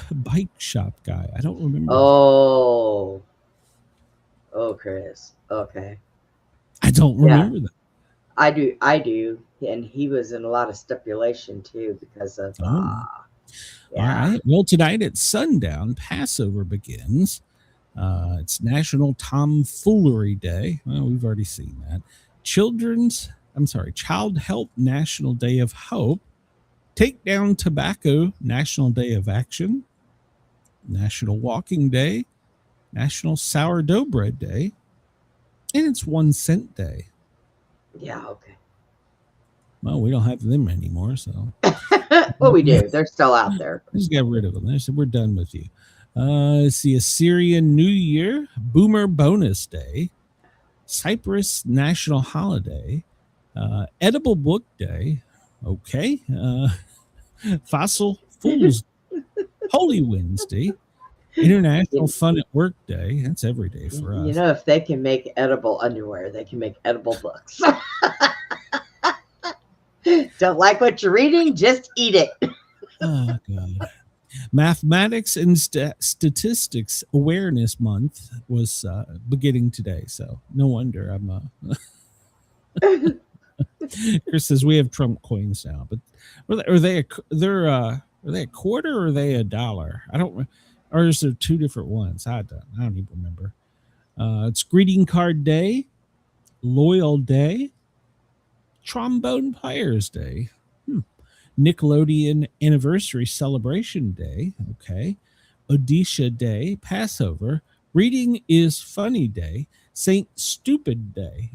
bike shop guy. I don't remember.
Oh, Chris. Okay.
I don't remember that.
I do. And he was in a lot of stipulation too because of
All right. Well, tonight at sundown, Passover begins. It's National Tomfoolery Day. Well, we've already seen that. Child Help National Day of Hope. Take Down Tobacco National Day of Action. National Walking Day. National Sourdough Bread Day. And it's 1 cent day.
Yeah, okay.
Well, we don't have them anymore, so.
Well, we do. They're still out there.
Just got rid of them. They said, we're done with you. It's the Assyrian New Year, Boomer Bonus Day, Cyprus National Holiday, Edible Book Day, okay, Fossil Fools Holy Wednesday, International Fun at Work Day. That's every day for us.
You know, if they can make edible underwear, they can make edible books. Don't like what you're reading? Just eat it.
Oh, God. Mathematics and Statistics Awareness Month was beginning today, so no wonder I'm. Chris says we have Trump coins now, but are they a quarter or are they $1? I don't. Or is there two different ones? I don't even remember. It's Greeting Card Day, Loyal Day, Trombone Players Day. Nickelodeon Anniversary Celebration Day, okay. Odisha Day, Passover, Reading is Funny Day, Saint Stupid Day.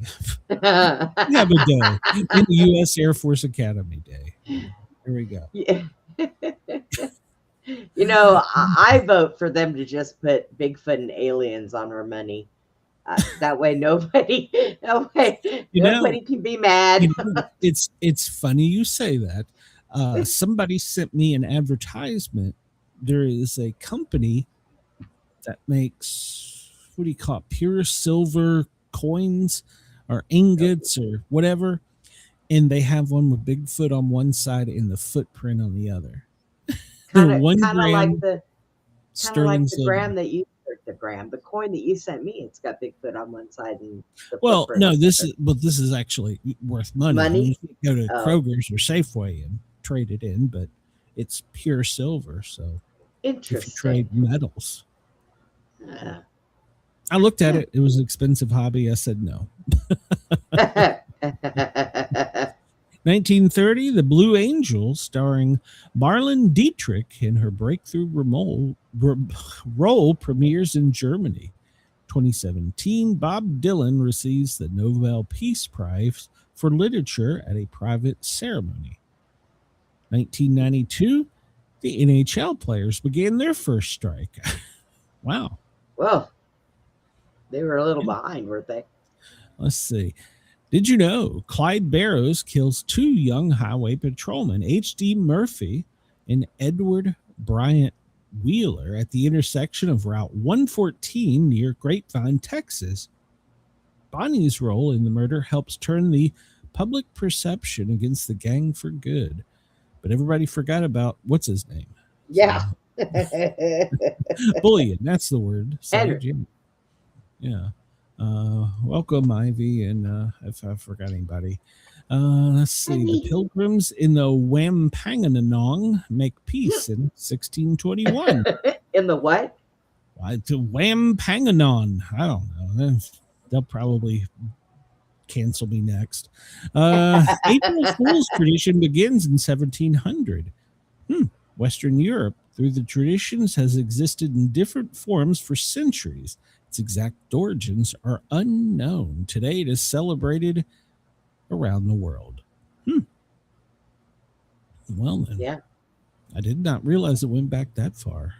We have a day. In the U.S. Air Force Academy Day. Here we go.
Yeah. You know, I vote for them to just put Bigfoot and aliens on our money. That way nobody can be mad.
You know, it's funny you say that. Somebody sent me an advertisement. There is a company that makes, what do you call it, pure silver coins or ingots or whatever, and they have one with Bigfoot on one side and the footprint on the other.
Kind of like the gram that you pictogram. The coin that you sent me, it's got Bigfoot on one side and the
Well,
footprint
no,
on the
this
other.
is actually worth money.
Money?
You can go to
Oh.
Kroger's or Safeway and trade it in, but it's pure silver. So if you
Interesting.
trade metals,
Uh,
I looked at it. It was an expensive hobby. I said no. 1930, The Blue Angels, starring Marlene Dietrich in her breakthrough role, premieres in Germany. 2017, Bob Dylan receives the Nobel Peace Prize for Literature at a private ceremony. 1992, the NHL players began their first strike. Wow.
Well, they were a little behind, weren't they?
Let's see. Did you know Clyde Barrows kills two young highway patrolmen, H.D. Murphy and Edward Bryant Wheeler, at the intersection of Route 114 near Grapevine, Texas? Bonnie's role in the murder helps turn the public perception against the gang for good. But everybody forgot about, what's his name?
Yeah.
Bullion, that's the word. Sorry,
Henry.
Jim. Yeah. Welcome, Ivy, and if I forgot anybody. Let's see. The Pilgrims in the Wampanoag make peace in 1621.
In the what?
To Wampanoag. I don't know. They'll probably cancel me next. April Fool's tradition begins in 1700. Western Europe, through the traditions, has existed in different forms for centuries. Its exact origins are unknown. Today, it is celebrated around the world. Well, then.
Yeah.
I did not realize it went back that far.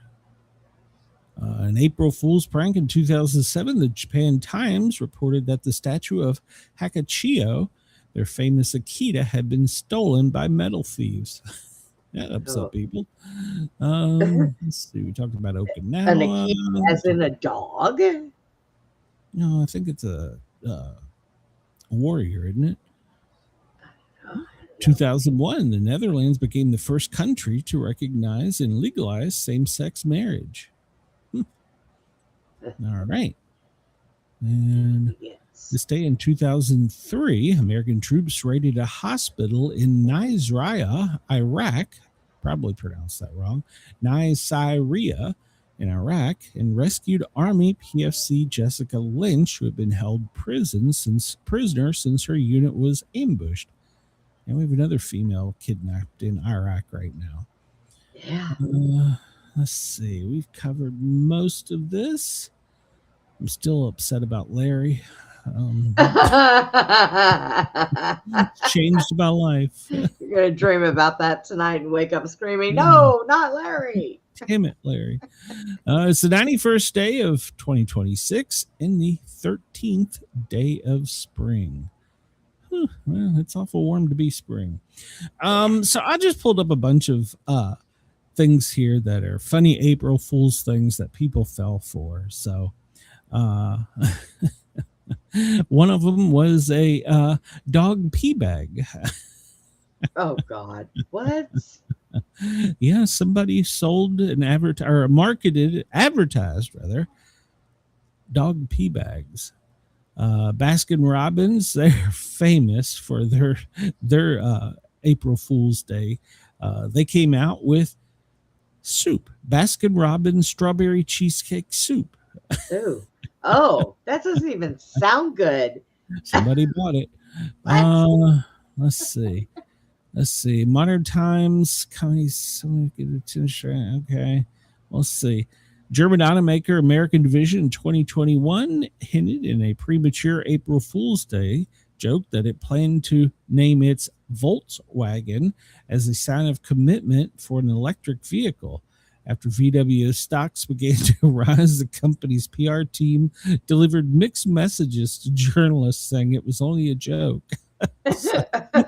An April Fool's prank in 2007, the Japan Times reported that the statue of Hakachiyo, their famous Akita, had been stolen by metal thieves. That upset people. Let's see. We talked about Okinawa.
An Akita as in a dog?
No, I think it's a warrior, isn't it? 2001, the Netherlands became the first country to recognize and legalize same-sex marriage. All right. And this day in 2003, American troops raided a hospital in Nasiriyah, Iraq, probably pronounced that wrong, Nasiriyah in Iraq, and rescued Army PFC Jessica Lynch, who had been held prisoner since her unit was ambushed. And we have another female kidnapped in Iraq right now.
Yeah.
Let's see. We've covered most of this. I'm still upset about Larry. Changed my life.
You're going to dream about that tonight and wake up screaming, no, not Larry.
Damn it, Larry. It's the 91st day of 2026 and the 13th day of spring. Well, it's awful warm to be spring. So I just pulled up a bunch of things here that are funny April Fool's things that people fell for. So one of them was a dog pee bag.
Oh, God. What?
Yeah, somebody sold an advertised dog pee bags. Baskin Robbins, they're famous for their April Fool's Day. They came out with soup, Baskin Robbins strawberry cheesecake soup.
Ooh. Oh, that doesn't even sound good.
Somebody bought it. Let's see. Modern Times, okay. Let's see. German automaker American Division in 2021 hinted in a premature April Fool's Day joke that it planned to name its Volkswagen as a sign of commitment for an electric vehicle. After VW stocks began to rise, the company's PR team delivered mixed messages to journalists saying it was only a joke.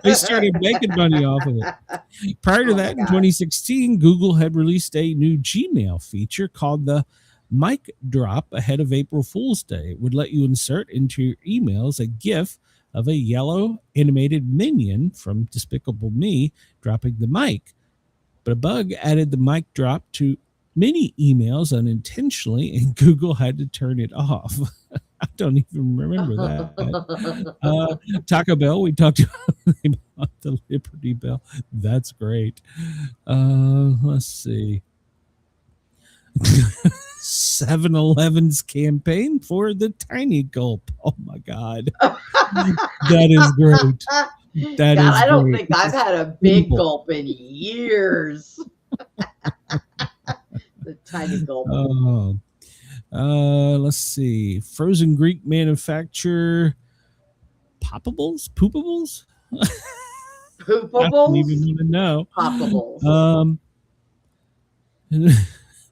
They started making money off of it. Prior to that, in 2016, Google had released a new Gmail feature called the Mic Drop ahead of April Fool's Day. It would let you insert into your emails a GIF of a yellow animated minion from Despicable Me dropping the mic. But a bug added the mic drop to many emails unintentionally, and Google had to turn it off. I don't even remember that. Taco Bell, we talked about the Liberty Bell. That's great. Let's see. 7-Eleven's campaign for the tiny gulp. Oh my God. That is great. That
God,
is
I don't
great.
think I've had a big gulp in years. The tiny gulp.
Oh. Let's see. Frozen Greek manufacturer Poppables? Poopables? I don't
Poopables?
even want to know.
Poppables.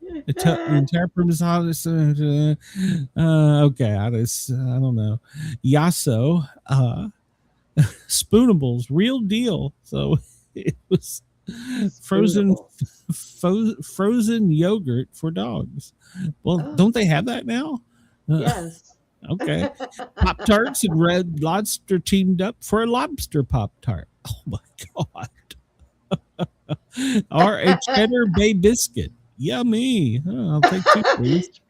The entire premise of this, okay, I don't know. Yasso, Spoonables, real deal. So it was frozen yogurt for dogs. Well, don't they have that now?
Yes.
Okay. Pop Tarts and Red Lobster teamed up for a lobster Pop Tart. Oh my God. Or a Cheddar Bay biscuit. Yummy. Oh, I'll take 2, please.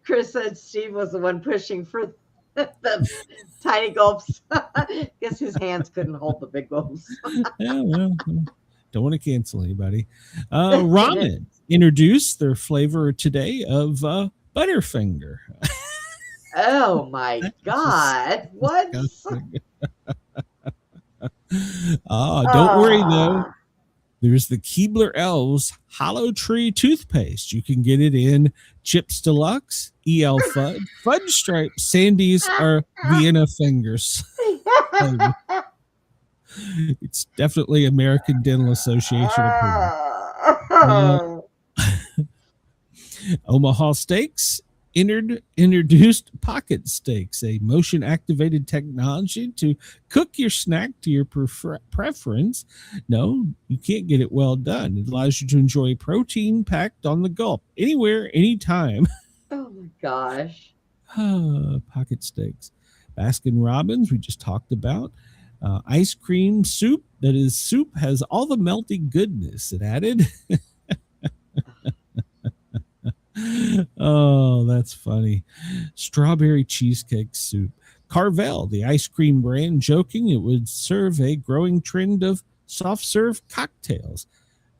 Chris said Steve was the one pushing for the tiny gulps. Guess his hands couldn't hold the big gulps.
Yeah, well, don't want to cancel anybody. Ramen introduced their flavor today of Butterfinger.
Oh my God. What?
Don't worry though. There's the Keebler Elves Hollow Tree toothpaste. You can get it in Chips Deluxe, EL Fudge, Fudge Stripe, Sandy's, or Vienna Fingers. It's definitely American Dental Association approved. Omaha Steaks introduced Pocket Steaks, a motion-activated technology to cook your snack to your preference. No, you can't get it well done. It allows you to enjoy protein packed on the gulp, anywhere, anytime.
Oh my gosh.
Pocket Steaks. Baskin Robbins, we just talked about. Ice cream soup, that is soup, has all the melty goodness it added. Oh, that's funny. Strawberry cheesecake soup. Carvel, the ice cream brand, joking it would serve a growing trend of soft serve cocktails.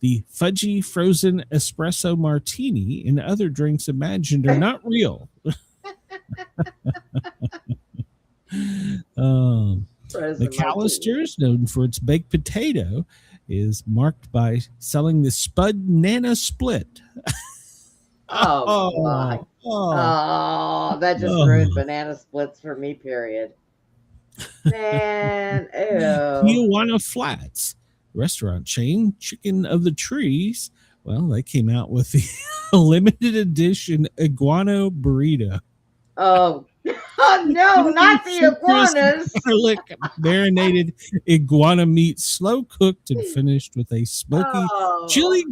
The fudgy frozen espresso martini and other drinks imagined are not real. McAllister's, known for its baked potato, is marked by selling the Spud Nana Split.
Oh, that just ruined banana splits for me, period. Man, ew.
Tijuana Flats, restaurant chain, Chicken of the Trees. Well, they came out with the limited edition iguana burrito.
Oh no, not the iguanas.
Garlic marinated iguana meat, slow cooked and finished with a smoky chili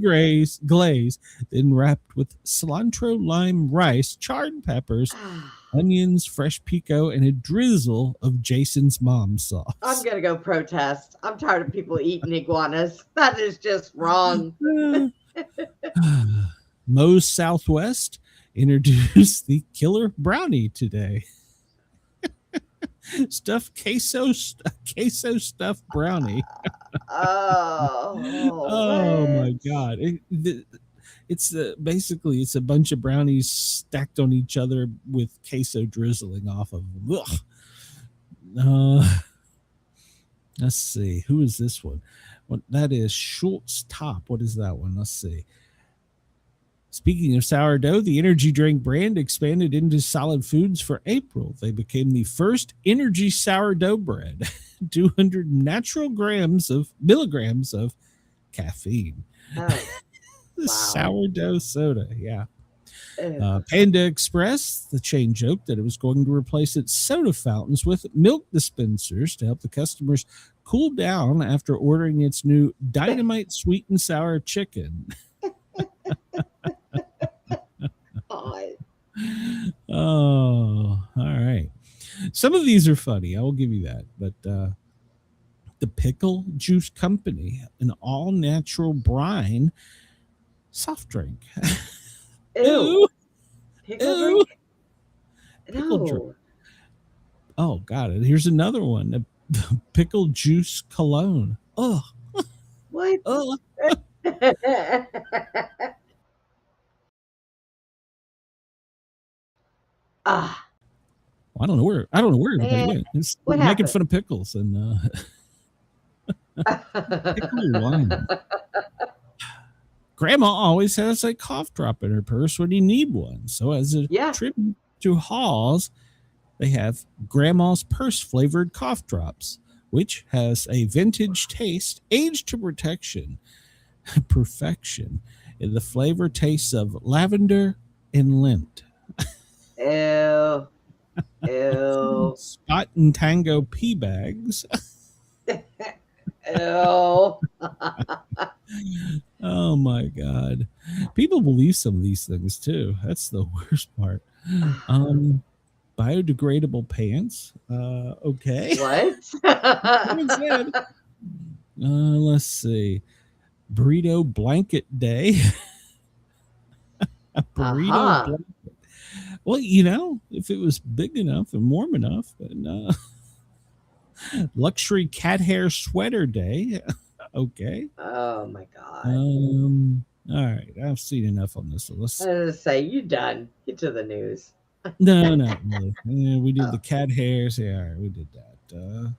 glaze, then wrapped with cilantro, lime, rice, charred peppers, onions, fresh pico, and a drizzle of Jason's mom sauce.
I'm gonna go protest. I'm tired of people eating iguanas. That is just wrong.
Moe's Southwest introduced the killer brownie today. Stuffed queso stuffed brownie. Oh my God. It's basically it's a bunch of brownies stacked on each other with queso drizzling off of them. Let's see. Who is this one? What that is Schultz Top. What is that one? Let's see. Speaking of sourdough, the energy drink brand expanded into solid foods for April. They became the first energy sourdough bread, 200 natural milligrams of caffeine. Sourdough soda, yeah. Panda Express, the chain, joked that it was going to replace its soda fountains with milk dispensers to help the customers cool down after ordering its new Dynamite Sweet and Sour Chicken. Oh, all right. Some of these are funny. I will give you that. But the Pickle Juice Company, an all-natural brine soft drink.
Ew. Pickle
Ew.
drink?
Pickle
No.
drink. Oh, got it. Here's another one. The pickle juice cologne. Oh,
What?
oh.
Ah,
I don't know where everybody
man.
went. It's
What
making
happened?
fun of pickles and pickle wine. Grandma always has a cough drop in her purse when you need one. So as a
Yeah.
tribute to Hawes, they have Grandma's purse flavored cough drops, which has a vintage taste, aged to perfection. And the flavor tastes of lavender and lint.
Ew. Ew.
Spot and Tango pea bags.
Ew.
Oh my God. People believe some of these things too. That's the worst part. Biodegradable pants. Okay.
What?
Let's see. Burrito blanket day. A burrito blanket. Well, if it was big enough and warm enough, and luxury cat hair sweater day. Okay.
Oh my God.
All right. I've seen enough on this. So let's.
I was gonna say, you done. Get to the news.
No, not really. Yeah, we did the cat hairs. Yeah, all right, we did that.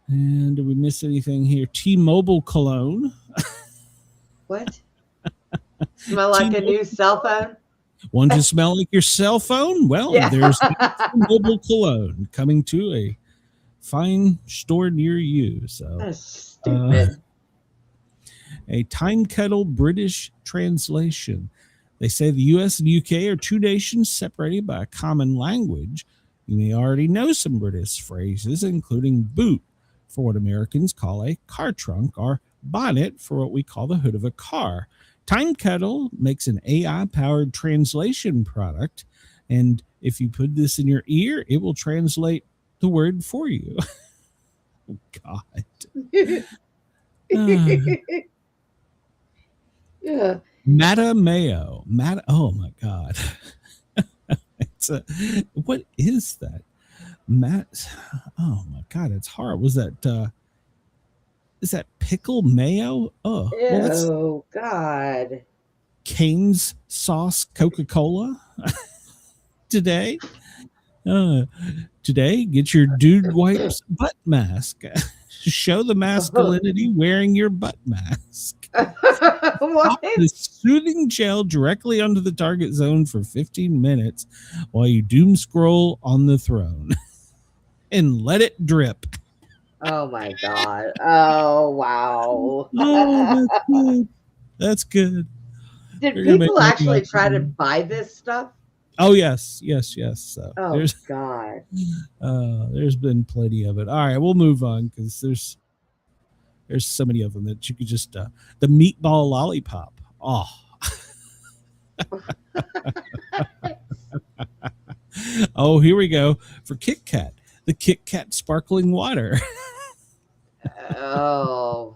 And did we miss anything here? T-Mobile cologne.
What? Smell like a new cell phone?
Want to smell like your cell phone? Well,
Yeah.
there's T-Mobile cologne coming to a fine store near you. So
That's stupid.
a time kettle British translation. They say the US and UK are two nations separated by a common language. You may already know some British phrases, including boot for what Americans call a car trunk, or bonnet for what we call the hood of a car. Time Kettle makes an AI-powered translation product, and if you put this in your ear, it will translate the word for you. Oh, God.
Yeah.
Mata Mayo. Oh my God. What is that? Oh my God, it's hard. Was that is that pickle mayo? Oh, well, that's
Oh God.
Cane's sauce Coca-Cola. Today, get your dude wipes butt mask. Show the masculinity wearing your butt mask.
What?
The soothing gel directly onto the target zone for 15 minutes while you doom scroll on the throne and let it drip.
Oh my God. Oh wow.
Oh, that's good. That's good.
Did
They're gonna make
people
money
actually
off
try
of
to
it.
buy this stuff?
Oh, yes. So
Oh God.
there's been plenty of it. All right, we'll move on because there's so many of them that you could just the meatball lollipop. Oh. Oh, here we go for Kit Kat. The Kit Kat sparkling water.
Oh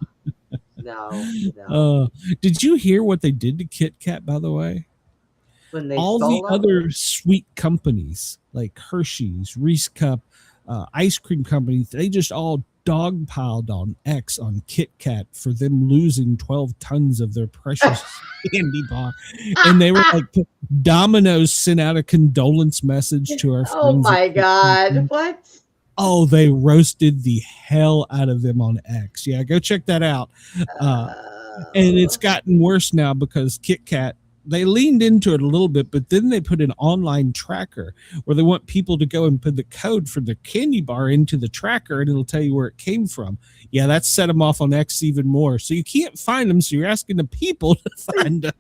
no.
Did you hear what they did to Kit Kat, by the way?
When they
All the
sold them?
other sweet companies like Hershey's, Reese Cup, ice cream companies, they just all dogpiled on X on Kit Kat for them losing 12 tons of their precious candy bar. And they were like, Domino's sent out a condolence message to our friends.
Oh my
at Kit Kat.
God. What?
Oh, they roasted the hell out of them on X. Yeah, go check that out. And it's gotten worse now because Kit Kat, they leaned into it a little bit, but then they put an online tracker where they want people to go and put the code for the candy bar into the tracker and it'll tell you where it came from. Yeah, that set them off on X even more. So you can't find them. So you're asking the people to find them.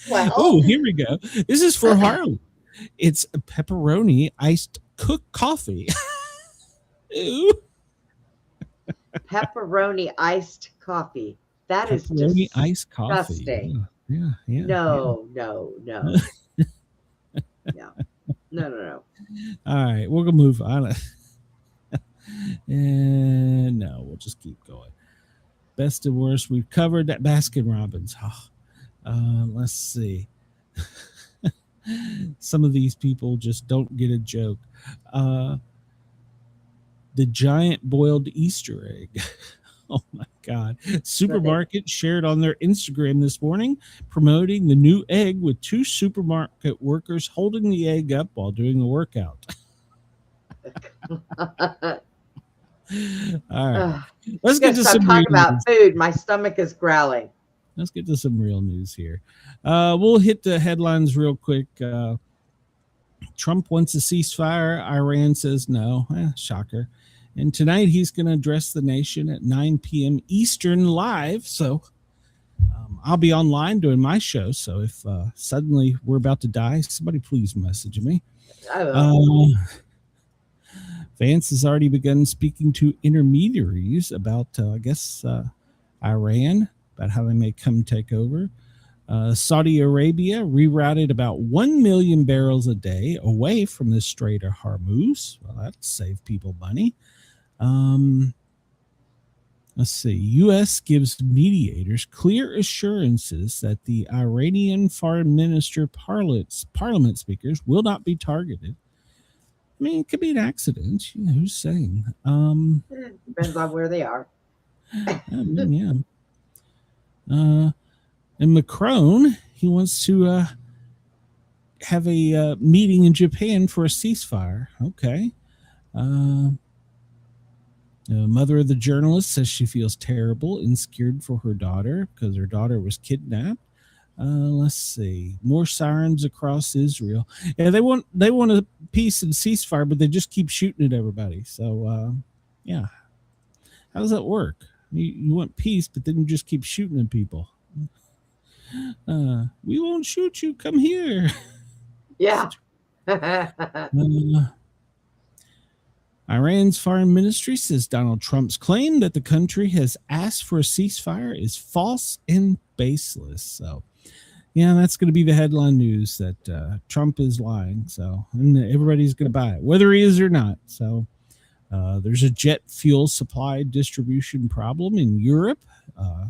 Well,
Oh, here we go. This is for Harley. It's a pepperoni iced cooked coffee. Ew.
pepperoni iced coffee. That is
Pepperoni
just
iced coffee.
disgusting.
Yeah.
No.
No. All right, we're gonna move on. And no, we'll just keep going. Best and worst. We've covered that. Baskin Robbins. Let's see. Some of these people just don't get a joke. The giant boiled Easter egg. Oh my God. Supermarket shared on their Instagram this morning promoting the new egg with two supermarket workers holding the egg up while doing a workout. All right. Let's get to some
talking about food. My stomach is growling.
Let's get to some real news here. We'll hit the headlines real quick. Trump wants a ceasefire. Iran says no. Shocker. And tonight he's going to address the nation at 9 p.m. Eastern live. So I'll be online doing my show. So if suddenly we're about to die, somebody please message me. Vance has already begun speaking to intermediaries about, Iran, about how they may come take over. Saudi Arabia rerouted about 1 million barrels a day away from the Strait of Hormuz. Well, that'll save people money. Let's see. U.S. gives mediators clear assurances that the Iranian foreign minister parliament speakers will not be targeted. I mean, it could be an accident. You know, who's saying?
Depends on where they are.
Yeah. And Macron, he wants to have a meeting in Japan for a ceasefire. Okay. The mother of the journalist says she feels terrible and scared for her daughter because her daughter was kidnapped. Let's see. More sirens across Israel. Yeah, they want a peace and ceasefire, but they just keep shooting at everybody. So, yeah. How does that work? You want peace, but then you just keep shooting at people. We won't shoot you. Come here.
Yeah.
Iran's foreign ministry says Donald Trump's claim that the country has asked for a ceasefire is false and baseless. So, yeah, that's going to be the headline news that Trump is lying. So, and everybody's going to buy it, whether he is or not. So, there's a jet fuel supply distribution problem in Europe.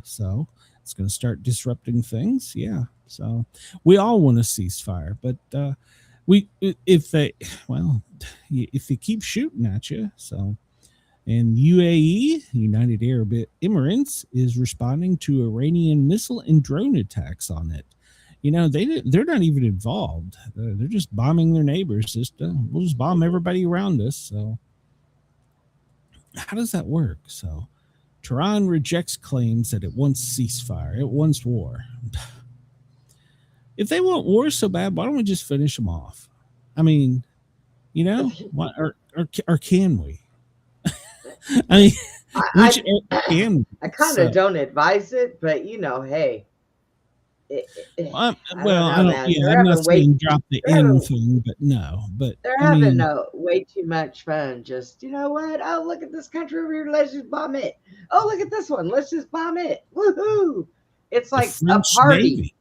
So, it's going to start disrupting things. Yeah. So, we all want a ceasefire, but if they keep shooting at you. So, and UAE, United Arab Emirates, is responding to Iranian missile and drone attacks on it. You know, they're not even involved. They're just bombing their neighbors. We'll just bomb everybody around us. So how does that work? So Tehran rejects claims that it wants ceasefire. It wants war. If they want war so bad, why don't we just finish them off? I mean, you know, or can we? I mean,
I kind of don't advise it, but you know, hey.
I'm not saying drop the end thing, but no. But
they're having way too much fun. Just, you know what? Oh, look at this country over here. Let's just bomb it. Oh, look at this one. Let's just bomb it. Woohoo! It's like a party.
Navy.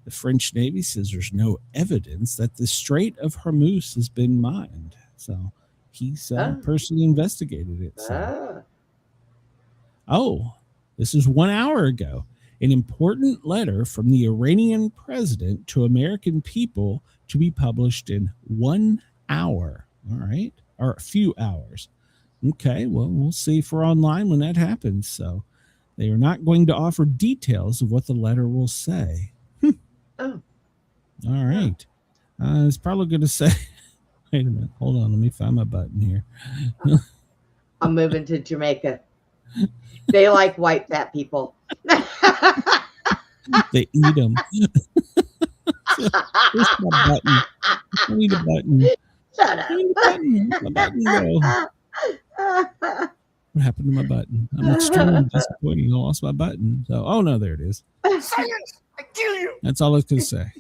The French Navy says there's no evidence that the Strait of Hormuz has been mined. So he's personally investigated it. So. This is 1 hour ago. An important letter from the Iranian president to American people to be published in 1 hour. All right. Or a few hours. Okay. Well, we'll see if we're online when that happens. So they are not going to offer details of what the letter will say.
Oh.
All right. It's probably going to say, wait a minute. Hold on. Let me find my button here.
I'm moving to Jamaica. They like white fat people.
They eat them. Where's my button? I need a button.
Shut up.
My button go. What happened to my button? I'm extremely disappointed. I lost my button. So, oh no, there it is.
Silence! I kill you.
That's all I was going to say.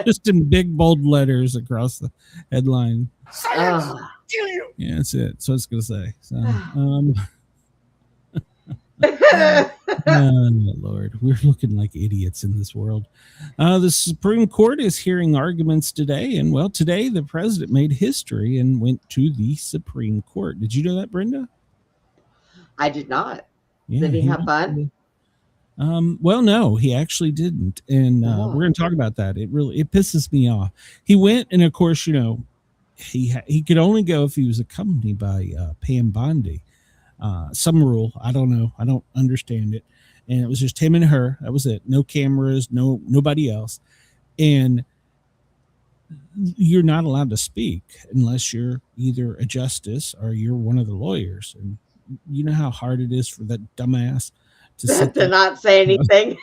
Just in big bold letters across the headline.
Silence! Kill you.
Yeah, that's it. So it's going to say. So, Lord, we're looking like idiots in this world. The Supreme Court is hearing arguments today, and well, today the president made history and went to the Supreme Court. Did you know that, Brenda?
I did not.
Yeah,
Did he have
went
fun?
to the- well, no, he actually didn't, and
Oh.
we're going to talk about that. It pisses me off. He went, and of course, he could only go if he was accompanied by Pam Bondi. Some rule, I don't know, I don't understand it, and it was just him and her. That was it. No cameras, nobody else, and you're not allowed to speak unless you're either a justice or you're one of the lawyers. And you know how hard it is for that dumbass to sit
To
there.
not say anything.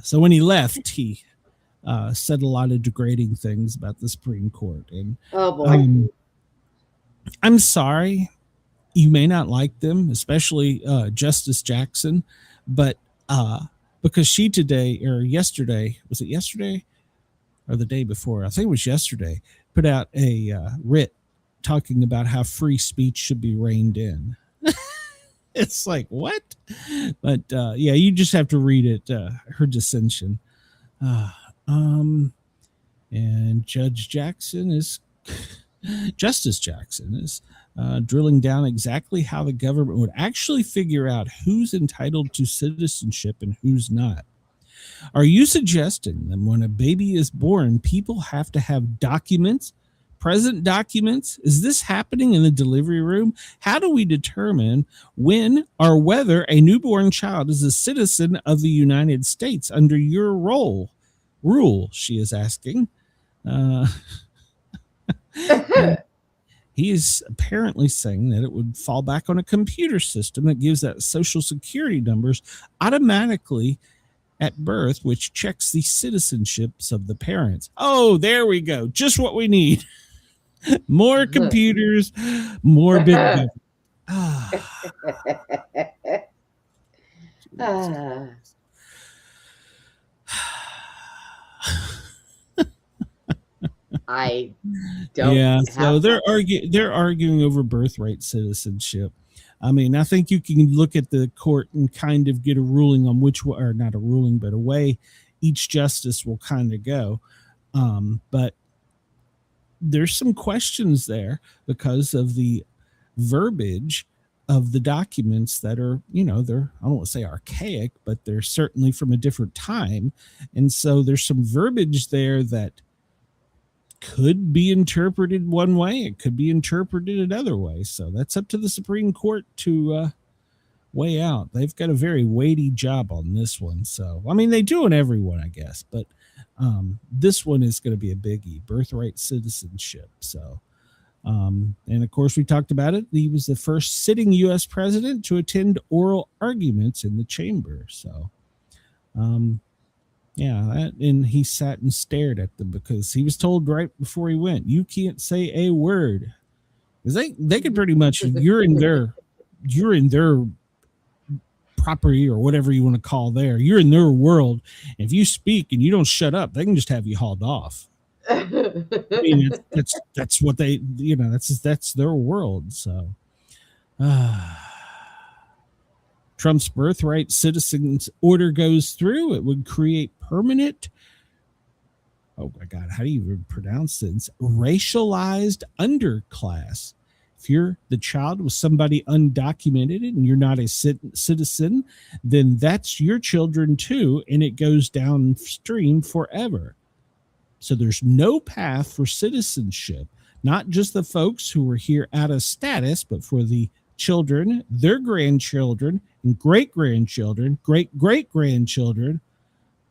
So when he left, he said a lot of degrading things about the Supreme Court. And
Oh boy.
I'm sorry, you may not like them, especially Justice Jackson, but because she today or yesterday, was it yesterday or the day before? I think it was yesterday, put out a writ talking about how free speech should be reined in. It's like, what? But yeah, you just have to read it, her dissension. And Justice Jackson is drilling down exactly how the government would actually figure out who's entitled to citizenship and who's not. Are you suggesting that when a baby is born, people have to have documents, present documents? Is this happening in the delivery room? How do we determine when or whether a newborn child is a citizen of the United States under your rule? She is asking. He is apparently saying that it would fall back on a computer system that gives that social security numbers automatically at birth, which checks the citizenships of the parents. Oh, there we go. Just what we need. More computers, more big government.
I don't.
Yeah, so
have
they're
that.
they're arguing over birthright citizenship. I mean, I think you can look at the court and kind of get a ruling on which way, or not a ruling, but a way each justice will kind of go. But there's some questions there because of the verbiage of the documents that are, they're, I don't want to say archaic, but they're certainly from a different time. And so there's some verbiage there that could be interpreted one way. It could be interpreted another way. So that's up to the Supreme Court to weigh out. They've got a very weighty job on this one. So, I mean, they do in every one, I guess, but this one is going to be a biggie, birthright citizenship. So, and of course, we talked about it. He was the first sitting U.S. president to attend oral arguments in the chamber. So, yeah, and he sat and stared at them because he was told right before he went, you can't say a word. Because they could pretty much, you're in their property or whatever you want to call you're in their world. If you speak and you don't shut up, they can just have you hauled off. I mean, that's what they, that's their world. So, Trump's birthright citizens order goes through, it would create permanent, oh my God, how do you even pronounce this? Racialized underclass. If you're the child with somebody undocumented and you're not a citizen, then that's your children too, and it goes downstream forever. So there's no path for citizenship, not just the folks who were here out of status, but for the children, their grandchildren, and great-grandchildren, great-great-grandchildren.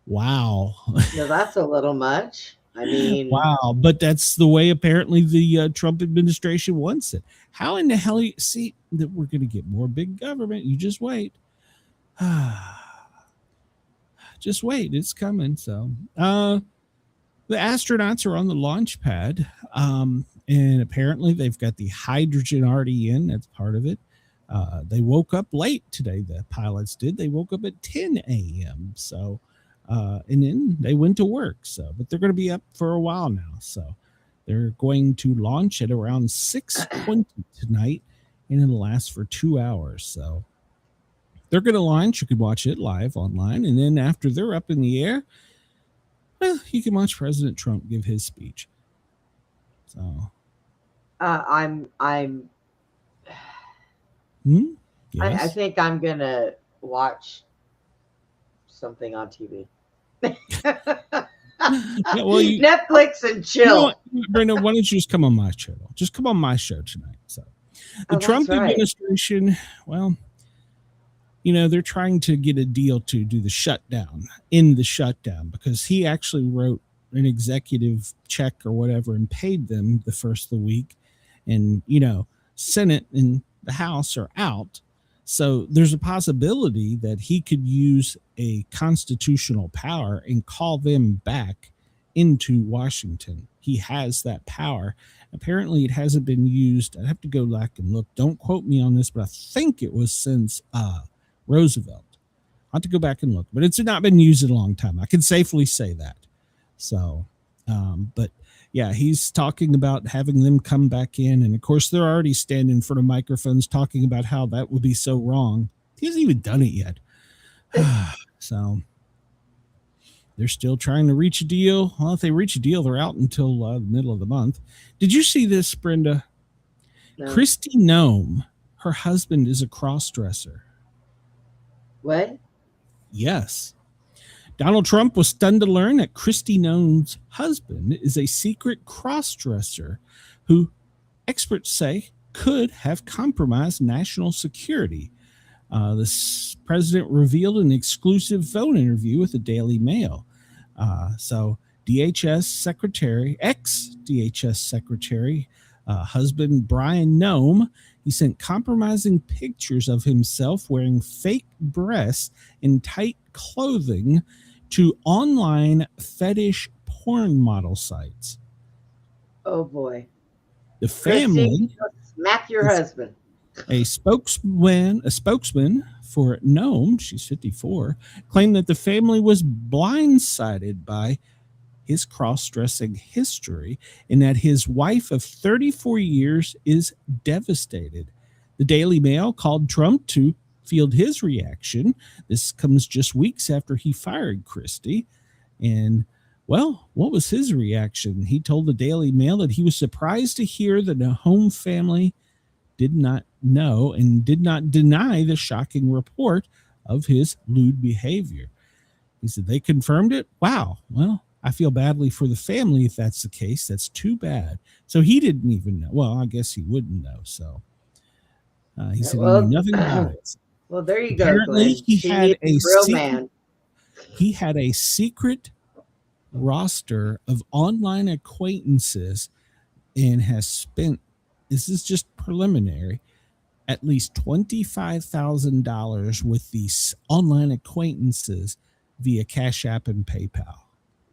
Wow.
No, that's a little much. I mean,
wow. But that's the way apparently the Trump administration wants it. How in the hell you see that we're going to get more big government? You just wait. Just wait. It's coming. So, the astronauts are on the launch pad. And apparently they've got the hydrogen already in. That's part of it. They woke up late today. The pilots did. They woke up at 10 a.m. So, and then they went to work. So, but they're going to be up for a while now. So they're going to launch at around 6:20 tonight, and it'll last for 2 hours. So they're going to launch. You could watch it live online. And then after they're up in the air, well, you can watch President Trump give his speech. So
I'm
Hmm?
I
Yes.
think I'm going to watch something on TV.
Yeah, well,
Netflix and
you know
chill.
what, Brenda, why don't you just come on my show? Just come on my show tonight. So the
Oh,
Trump
that's right.
administration, well, they're trying to get a deal to do the shutdown, because he actually wrote an executive check or whatever and paid them the first of the week. And, Senate and the House are out. So there's a possibility that he could use a constitutional power and call them back into Washington. He has that power. Apparently, it hasn't been used. I'd have to go back and look. Don't quote me on this, but I think it was since Roosevelt. I'll have to go back and look, but it's not been used in a long time. I can safely say that. So, but yeah, he's talking about having them come back in. And of course, they're already standing in front of microphones talking about how that would be so wrong. He hasn't even done it yet. So they're still trying to reach a deal. Well, if they reach a deal, they're out until the middle of the month. Did you see this, Brenda?
No.
Kristi Noem, her husband is a cross-dresser.
What?
Yes. Donald Trump was stunned to learn that Kristi Noem's husband is a secret cross-dresser who experts say could have compromised national security. The president revealed an exclusive phone interview with the Daily Mail. So DHS secretary, ex-DHS secretary, husband Brian Noem, he sent compromising pictures of himself wearing fake breasts and tight clothing to online fetish porn model sites.
Oh boy.
The family,
Kristi, smack your husband.
a spokesman for Noem, she's 54, claimed that the family was blindsided by his cross-dressing history and that his wife of 34 years is devastated. The Daily Mail called Trump to field his reaction. This comes just weeks after he fired Kristi. And, well, what was his reaction? He told the Daily Mail that he was surprised to hear that the Home family did not know and did not deny the shocking report of his lewd behavior. He said, they confirmed it? Wow. Well, I feel badly for the family if that's the case. That's too bad. So he didn't even know. Well, I guess he wouldn't know. So he said he knew nothing about it.
Well, there you
Apparently,
go.
he had a
man.
He had a secret roster of online acquaintances and has spent, this is just preliminary, at least $25,000 with these online acquaintances via Cash App and PayPal.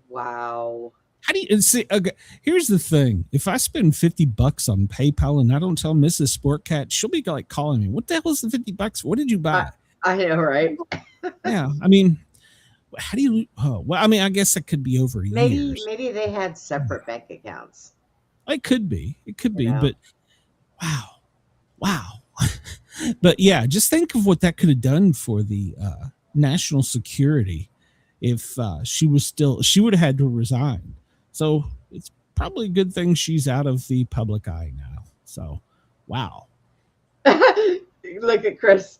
Wow.
How do you see? Okay, here's the thing. If I spend $50 on PayPal and I don't tell Mrs. Sportcat, she'll be like calling me. What the hell is the $50? What did you buy?
I know, right?
Yeah. I mean, how do you, well, I mean, I guess it could be over years.
Maybe they had separate bank accounts.
It could be,
know?
but wow. But yeah, just think of what that could have done for the national security. If she would have had to resign. So it's probably a good thing she's out of the public eye now. So, wow.
Look at Chris.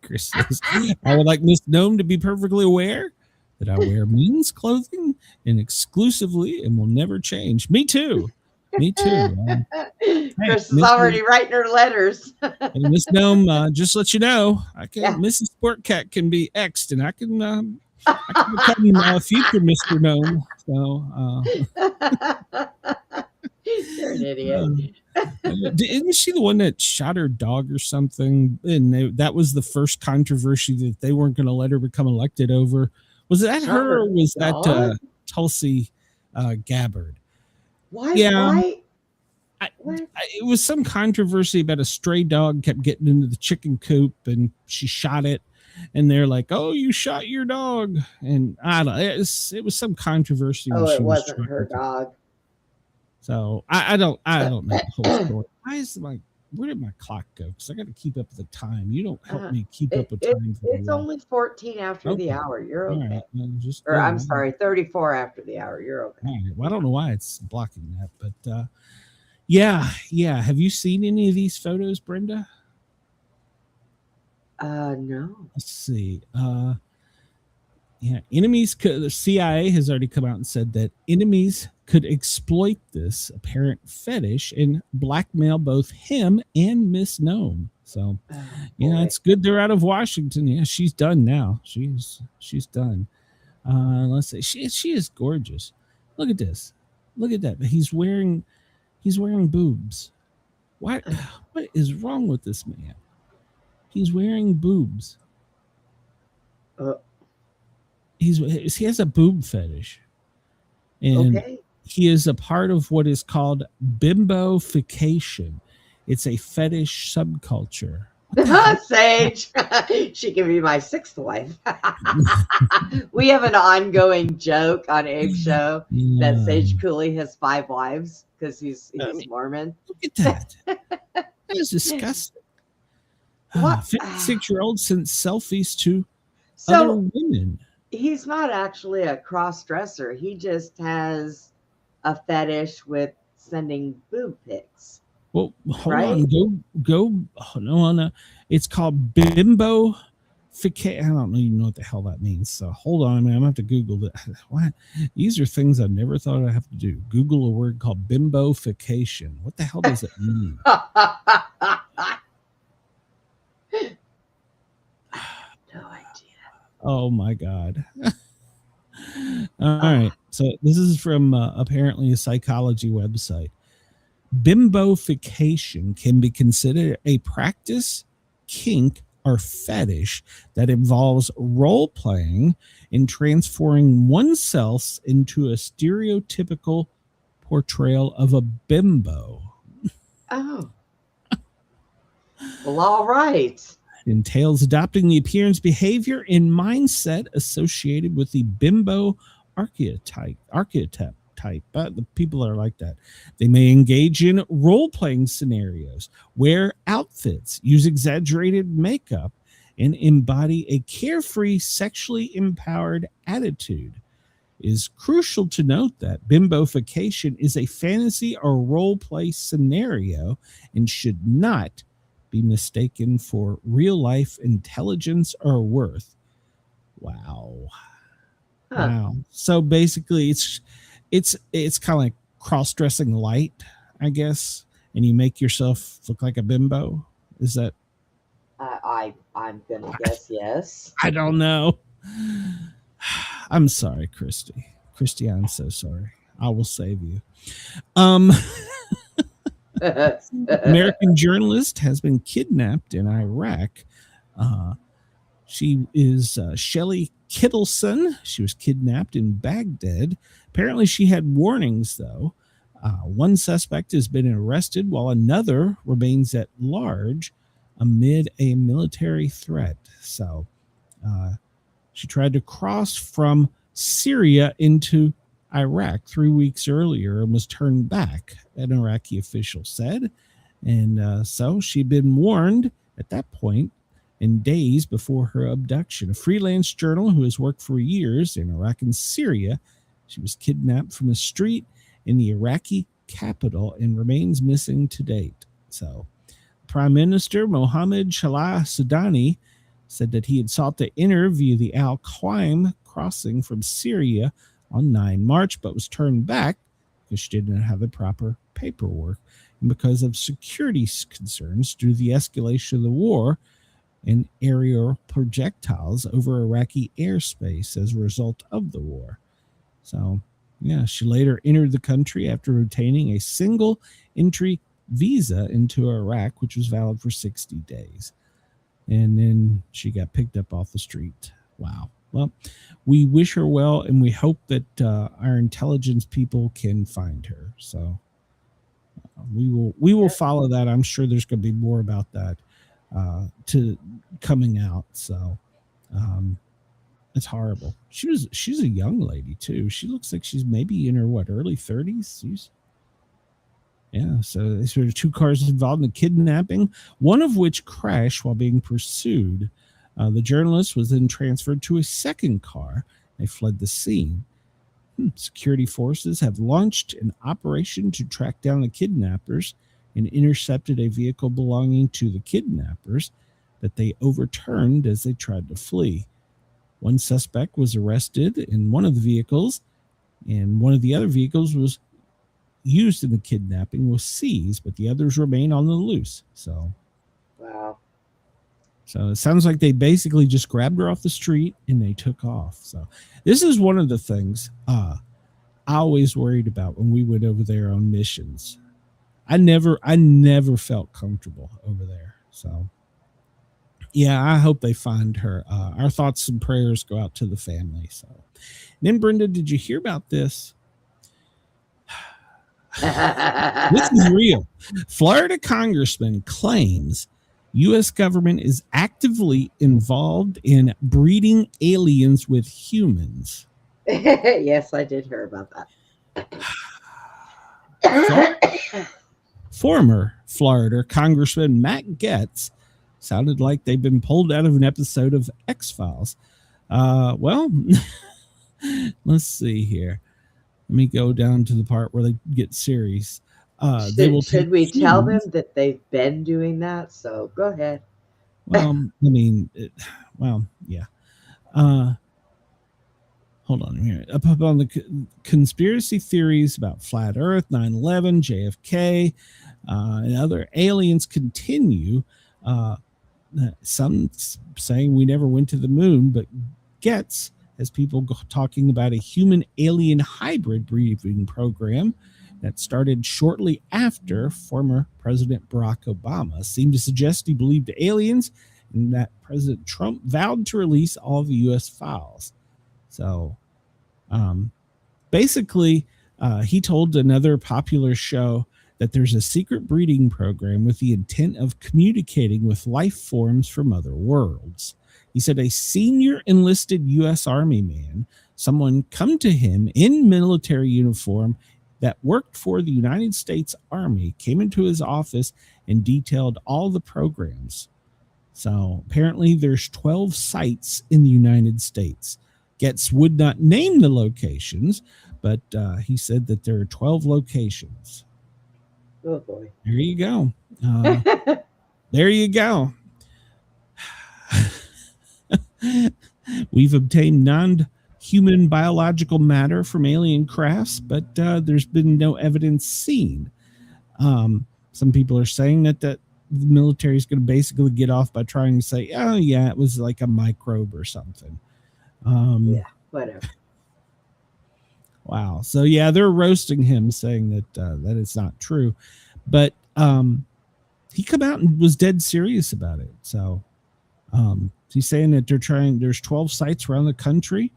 Chris says, I would like Miss Noem to be perfectly aware that I wear men's clothing and exclusively and will never change. Me too.
Chris is already writing her letters.
And Miss Noem, just let you know,
Yeah.
Mrs. Sportcat can be X'd, and I can become future Mr. Noem. So,
You're an idiot.
Isn't she the one that shot her dog or something? And that was the first controversy that they weren't going to let her become elected over. Was that her or was that Tulsi Gabbard?
Why?
Yeah.
What?
It was some controversy about a stray dog kept getting into the chicken coop and she shot it. And they're like, "Oh, you shot your dog," and I don't. It was some controversy.
Oh, it wasn't her dog.
So I don't know the whole story. Where did my clock go? Because I got to keep up with the time. You don't help me keep up with time.
It's only 14 after the hour. You're okay.
Right, well,
I'm sorry, 34 after the hour. You're okay.
Right. Well, I don't know why it's blocking that, but Yeah. Have you seen any of these photos, Brenda?
No.
Let's see. Enemies could. The CIA has already come out and said that enemies could exploit this apparent fetish and blackmail both him and Miss Gnome. So,
Boy.
it's good they're out of Washington. Yeah, she's done now. She's done. Let's see. She is gorgeous. Look at this. Look at that. He's wearing boobs. What is wrong with this man? He's wearing boobs. He has a boob fetish, and he is a part of what is called bimbofication. It's a fetish subculture.
Sage, she can be my sixth wife. We have an ongoing joke on Abe's show that Sage Cooley has 5 wives because he's Mormon.
Look at that. That is disgusting. 56-year-old sent selfies to other women.
He's not actually a cross-dresser. He just has a fetish with sending boob pics.
Well, hold on. Go. No. It's called bimbofication. I don't even know what the hell that means. So hold on, man. I'm going to have to Google it. What? These are things I never thought I'd have to do. Google a word called bimbofication. What the hell does it mean?
No idea.
Oh my God. All right. So this is from apparently a psychology website. Bimbofication can be considered a practice, kink, or fetish that involves role playing and transforming oneself into a stereotypical portrayal of a bimbo.
Oh. Well, all right.
It entails adopting the appearance, behavior, and mindset associated with the bimbo archetype. The people are like that. They may engage in role-playing scenarios, wear outfits, use exaggerated makeup, and embody a carefree, sexually empowered attitude. It is crucial to note that bimbofication is a fantasy or role-play scenario and should not be mistaken for real-life intelligence or worth. Wow. Wow. So basically, it's kind of like cross-dressing light, I guess, and you make yourself look like a bimbo. Is that?
I'm gonna guess yes.
I don't know. I'm sorry, Christy. Christy, I'm so sorry. I will save you. American journalist has been kidnapped in Iraq. She is Shelley Kittleson. She was kidnapped in Baghdad. Apparently, she had warnings, though. One suspect has been arrested while another remains at large amid a military threat. So she tried to cross from Syria into Iraq 3 weeks earlier and was turned back, an Iraqi official said. And so she'd been warned at that point in days before her abduction. A freelance journalist who has worked for years in Iraq and Syria, she was kidnapped from a street in the Iraqi capital and remains missing to date. So Prime Minister Mohammed Shalah Sudani said that he had sought to interview the Al-Qaim crossing from Syria on 9 March, but was turned back because she didn't have the proper paperwork and because of security concerns due to the escalation of the war and aerial projectiles over Iraqi airspace as a result of the war. So, yeah, she later entered the country after obtaining a single entry visa into Iraq, which was valid for 60 days. And then she got picked up off the street. Wow. Well, we wish her well, and we hope that our intelligence people can find her. So we will follow that. I'm sure there's going to be more about that to coming out. So it's horrible. She's a young lady too. She looks like she's maybe in her early 30s. So there were 2 cars involved in the kidnapping, one of which crashed while being pursued. The journalist was then transferred to a second car. They fled the scene. Security forces have launched an operation to track down the kidnappers and intercepted a vehicle belonging to the kidnappers that they overturned as they tried to flee. One suspect was arrested in one of the vehicles, and one of the other vehicles was used in the kidnapping was seized, but the others remain on the loose. So,
Wow.
so it sounds like they basically just grabbed her off the street and they took off. So this is one of the things I always worried about when we went over there on missions. I never felt comfortable over there. So yeah, I hope they find her. Our thoughts and prayers go out to the family. So then, Brenda, did you hear about this? This is real. Florida congressman claims U.S. government is actively involved in breeding aliens with humans.
Yes, I did hear about that.
Former Florida Congressman Matt Gaetz sounded like they've been pulled out of an episode of X-Files. Well, let's see here. Let me go down to the part where they get serious.
Should we tell them that they've been doing that? So go ahead.
Well, I mean, yeah. Hold on here. Up on the conspiracy theories about flat Earth, 9/11, JFK, and other aliens continue. Some saying we never went to the moon, but Gaetz has people talking about a human-alien hybrid breeding program that started shortly after former President Barack Obama seemed to suggest he believed the aliens and that President Trump vowed to release all the U.S. files. So basically, he told another popular show that there's a secret breeding program with the intent of communicating with life forms from other worlds. He said a senior enlisted U.S. Army man, someone come to him in military uniform that worked for the United States Army, came into his office and detailed all the programs. So apparently there's 12 sites in the United States. Gaetz would not name the locations, but he said that there are 12 locations.
Oh, boy.
There you go. There you go. We've obtained non-human biological matter from alien crafts, but there's been no evidence seen. Some people are saying that the military is going to basically get off by trying to say, oh, yeah, it was like a microbe or something.
Yeah, whatever.
Wow. So, yeah, they're roasting him, saying that it's not true. But he come out and was dead serious about it. So he's saying that there's 12 sites around the country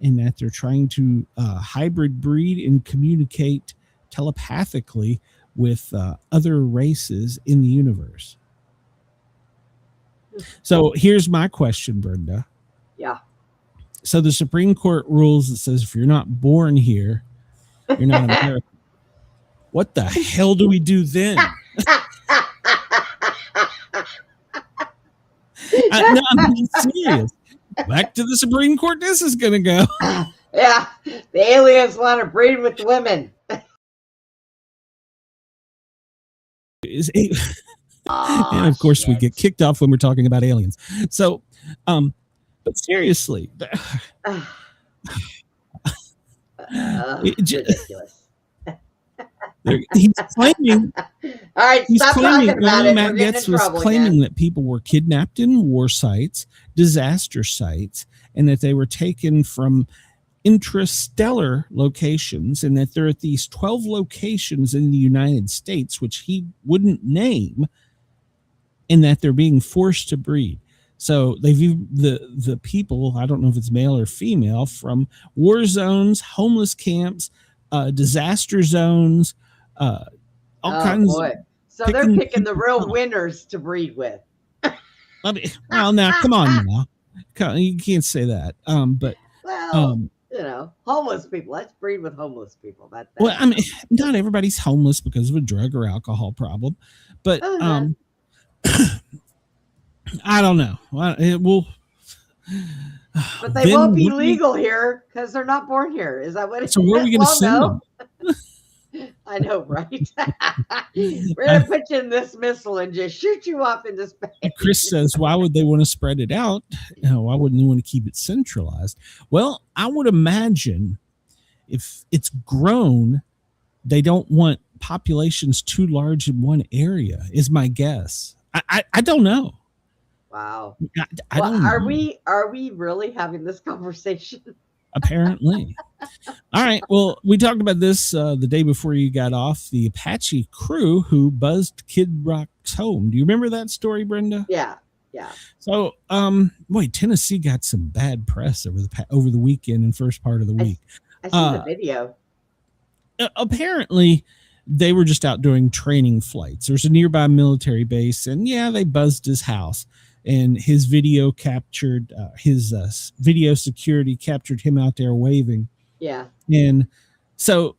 and that they're trying to hybrid breed and communicate telepathically with other races in the universe. So here's my question, Brenda.
Yeah.
So the Supreme Court rules that says if you're not born here, you're not American. What the hell do we do then? No, I'm being serious. Back to the Supreme Court this is going to go.
Yeah, the aliens want to breed with women.
And of course, we get kicked off when we're talking about aliens. So, but seriously,
ridiculous.
He's claiming.
All right, stop talking about it.
Matt Gaetz was claiming that people were kidnapped in war sites, disaster sites, and that they were taken from intrastellar locations, and that there are at these 12 locations in the United States, which he wouldn't name, and that they're being forced to breed. So they view the people, I don't know if it's male or female, from war zones, homeless camps, disaster zones, all kinds.
Boy. So they're picking the real winners to breed with.
I mean, well, now, come on now. You can't say that. But
homeless people. Let's breed with homeless people.
Well, I mean, not everybody's homeless because of a drug or alcohol problem, but I don't know. It will.
But they
Then
won't be
what do we-
legal here because they're not born here. Is that what it is?
So where are we going to
Well,
send
no.
them?
I know, right? We're going to put you in this missile and just shoot you off into space.
Chris says, why would they want to spread it out? Why wouldn't they want to keep it centralized? Well, I would imagine if it's grown, they don't want populations too large in one area, is my guess. I don't know.
Wow.
I
Well,
don't
are
know.
we really having this conversation?
Apparently. All right. Well, we talked about this the day before you got off. The Apache crew who buzzed Kid Rock's home. Do you remember that story, Brenda?
Yeah.
So, boy, Tennessee got some bad press over the weekend and first part of the week.
I saw the video.
Apparently, they were just out doing training flights. There's a nearby military base, and yeah, they buzzed his house. And his video captured video security captured him out there waving.
Yeah.
And so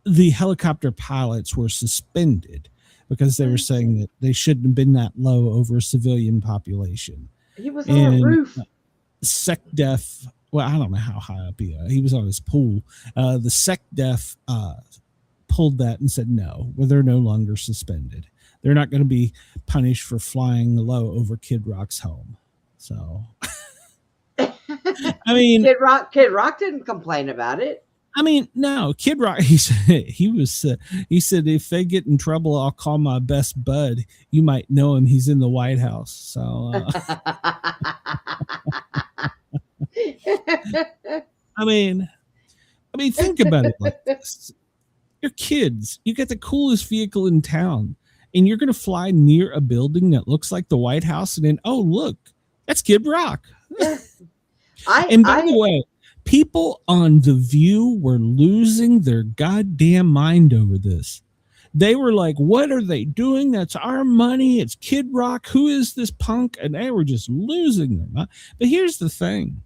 the helicopter pilots were suspended because they were saying that they shouldn't have been that low over a civilian population.
He was on a roof.
SecDef, well, I don't know how high up he was on his pool. The SecDef pulled that and said, no, well, they're no longer suspended. They're not going to be punished for flying low over Kid Rock's home. So, I mean,
Kid Rock didn't complain about it.
I mean, no, Kid Rock. He said if they get in trouble, I'll call my best bud. You might know him. He's in the White House. So, I mean, think about it like this: you're kids. You got the coolest vehicle in town. And you're going to fly near a building that looks like the White House, and then, oh, look, that's Kid Rock. And by the way, people on The View were losing their goddamn mind over this. They were like, what are they doing? That's our money. It's Kid Rock. Who is this punk? And they were just losing their mind. But here's the thing.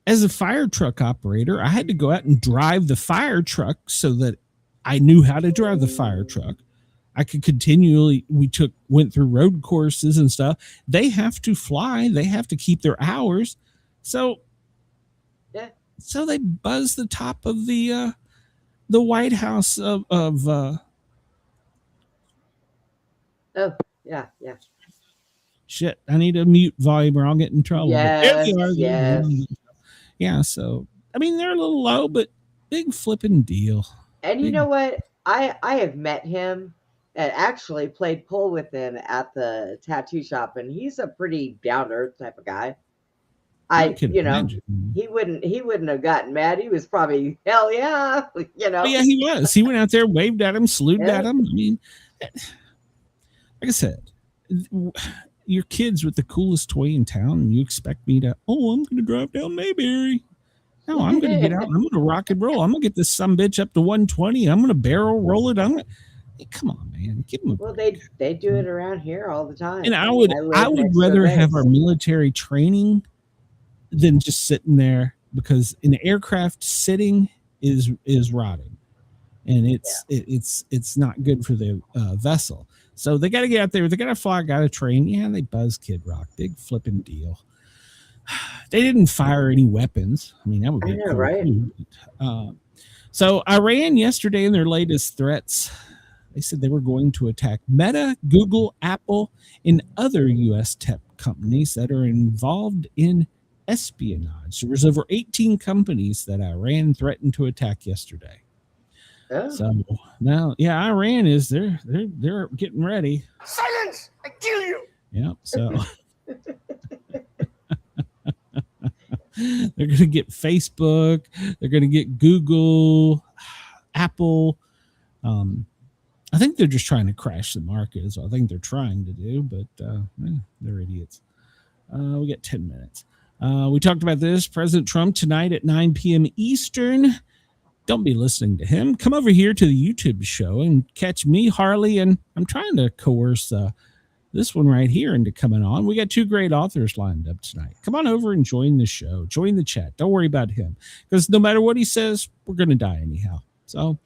As a fire truck operator, I had to go out and drive the fire truck so that I knew how to drive the fire truck. I could continually, went through road courses and stuff. They have to fly. They have to keep their hours. So,
yeah.
So they buzz the top of the White House of
oh, yeah.
Shit, I need to mute volume or I'll get in trouble.
Yes.
Yeah, so, I mean, they're a little low, but big flipping deal.
And you know what? I have met him and actually played pool with him at the tattoo shop, and he's a pretty down to earth type of guy.
Imagine.
He wouldn't have gotten mad. He was probably hell yeah,
But yeah, he was. He went out there, waved at him, saluted at him. I mean, like I said, your kid's with the coolest toy in town, and you expect me to? Oh, I'm going to drive down Mayberry. No, I'm going to get out. I'm going to rock and roll. I'm going to get this sumbitch up to 120. I'm going to barrel roll it. Come on, man. Give them
they do it around here all the time.
And I would rather have our military training than just sitting there, because in the aircraft, sitting is rotting, and it's not good for the vessel. So they got to get out there. They got to fly. Got to train. Yeah, they buzz Kid Rock. Big flipping deal. They didn't fire any weapons. I mean, that would be cool, right? So Iran yesterday, in their latest threats, they said they were going to attack Meta, Google, Apple, and other U.S. tech companies that are involved in espionage. There was over 18 companies that Iran threatened to attack yesterday. Oh. So now, yeah, Iran is they're getting ready.
Silence! I kill you.
Yep. So they're going to get Facebook. They're going to get Google, Apple. I think they're just trying to crash the market. Is what I think they're trying to do, but they're idiots. We got 10 minutes. We talked about this. President Trump tonight at 9 p.m. Eastern. Don't be listening to him. Come over here to the YouTube show and catch me, Harley, and I'm trying to coerce this one right here into coming on. We got two great authors lined up tonight. Come on over and join the show. Join the chat. Don't worry about him, because no matter what he says, we're going to die anyhow. So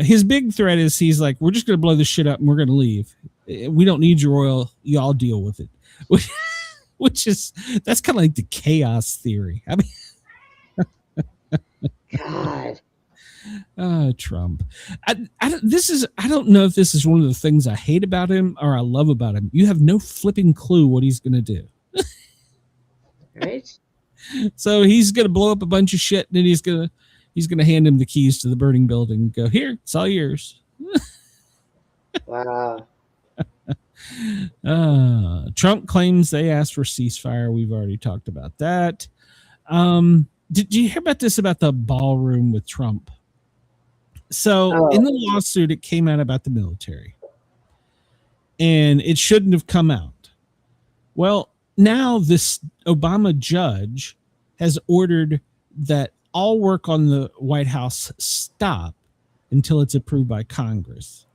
his big threat is he's like, we're just going to blow this shit up and we're going to leave. We don't need your oil. Y'all deal with it. That's kind of like the chaos theory. I
God.
mean, Trump. I don't know if this is one of the things I hate about him or I love about him. You have no flipping clue what he's going to do.
Right?
So he's going to blow up a bunch of shit, and then he's going to hand him the keys to the burning building and go, here, it's all yours.
Wow.
Trump claims they asked for ceasefire. We've already talked about that. Did you hear about this about the ballroom with Trump? So in the lawsuit, it came out about the military, and it shouldn't have come out. Well, now this Obama judge has ordered that all work on the White House stop until it's approved by Congress,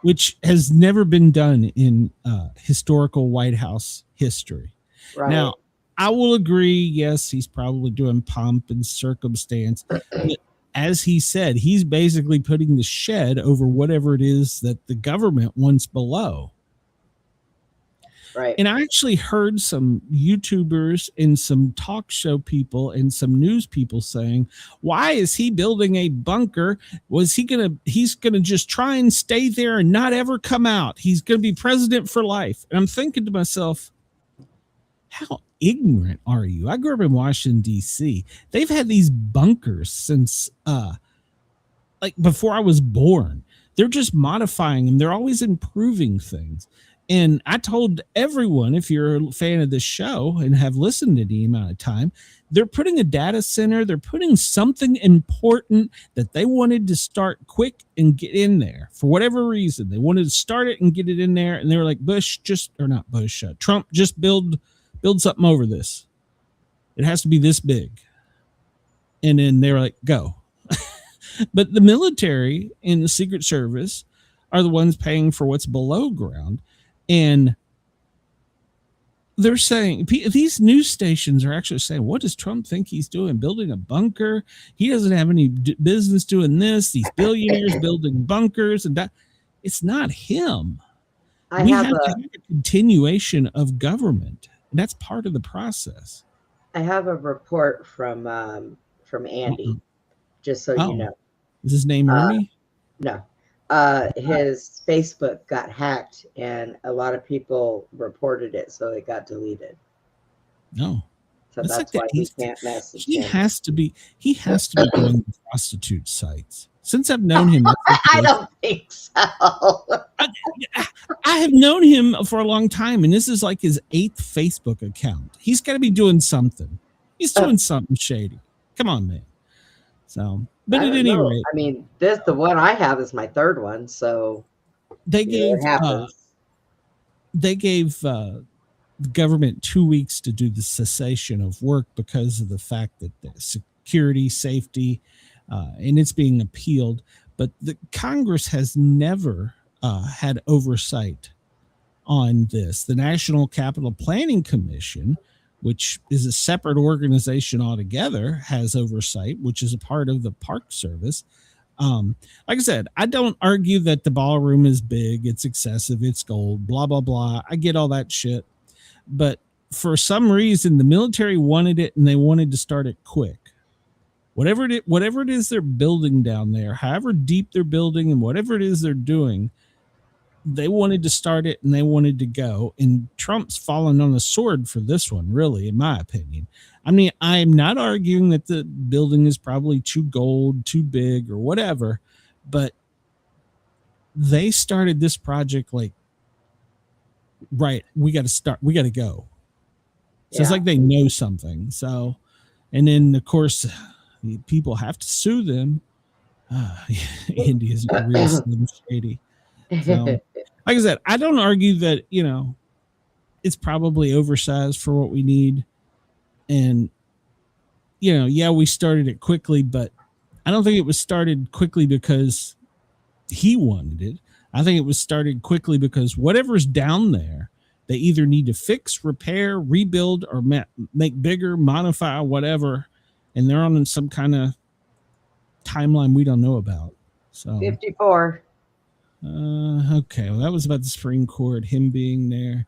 which has never been done in historical White House history.
Right.
Now, I will agree, yes, he's probably doing pomp and circumstance. But as he said, he's basically putting the shed over whatever it is that the government wants below.
Right.
And I actually heard some YouTubers and some talk show people and some news people saying, why is he building a bunker? He's going to just try and stay there and not ever come out. He's going to be president for life. And I'm thinking to myself, how ignorant are you? I grew up in Washington, D.C. They've had these bunkers since like before I was born. They're just modifying them. They're always improving things. And I told everyone, if you're a fan of this show and have listened to the amount of time, they're putting a data center. They're putting something important that they wanted to start quick and get in there for whatever reason. They wanted to start it and get it in there. And they were like, Trump, just build something over this. It has to be this big. And then they were like, go. But the military and the Secret Service are the ones paying for what's below ground. And they're saying, these news stations are actually saying, what does Trump think he's doing? Building a bunker? He doesn't have any business doing this. These billionaires building bunkers and that. It's not him. We have to have a continuation of government. And that's part of the process.
I have a report from Andy, just so you know.
Is his name Ernie?
No. His Facebook got hacked, and a lot of people reported it, so it got deleted.
No.
So that's why he can't message him.
He has to be going to prostitute sites. Since I've known him,
I don't think so.
I have known him for a long time, and this is like his 8th Facebook account. He's got to be doing something. He's doing something shady. Come on, man. So, but at any rate,
I mean, the one I have is my 3rd one. So
they gave the government 2 weeks to do the cessation of work because of the fact that the security, safety, and it's being appealed. But the Congress has never had oversight on this. The National Capital Planning Commission, which is a separate organization altogether, has oversight, which is a part of the Park Service. Like I said, I don't argue that the ballroom is big, it's excessive, it's gold, blah, blah, blah. I get all that shit. But for some reason, the military wanted it and they wanted to start it quick. Whatever it is they're building down there, however deep they're building and whatever it is they're doing, they wanted to start it and they wanted to go. And Trump's fallen on the sword for this one, really, in my opinion. I mean, I'm not arguing that the building is probably too gold, too big, or whatever, but they started this project like, right, we got to go. So it's like they know something. So, and then of course, people have to sue them. India's real slim shady. So, like I said, I don't argue that, it's probably oversized for what we need. And, we started it quickly, but I don't think it was started quickly because he wanted it. I think it was started quickly because whatever's down there, they either need to fix, repair, rebuild, or make bigger, modify, whatever. And they're on some kind of timeline we don't know about. So
54.
Okay, well, that was about the Supreme Court, him being there.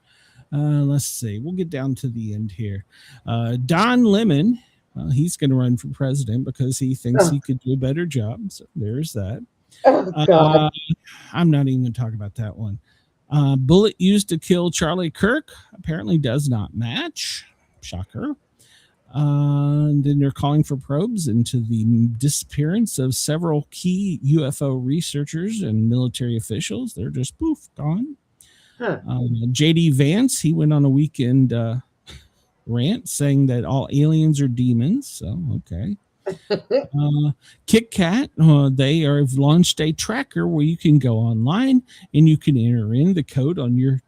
Let's see. We'll get down to the end here. Don Lemon, he's going to run for president because he thinks he could do a better job. So there's that.
Oh, God.
I'm not even going to talk about that one. Bullet used to kill Charlie Kirk apparently does not match. Shocker. And then they're calling for probes into the disappearance of several key UFO researchers and military officials. They're just poof, gone.
Huh.
JD Vance, he went on a weekend rant saying that all aliens are demons. So, okay. KitKat, they have launched a tracker where you can go online and you can enter in the code on your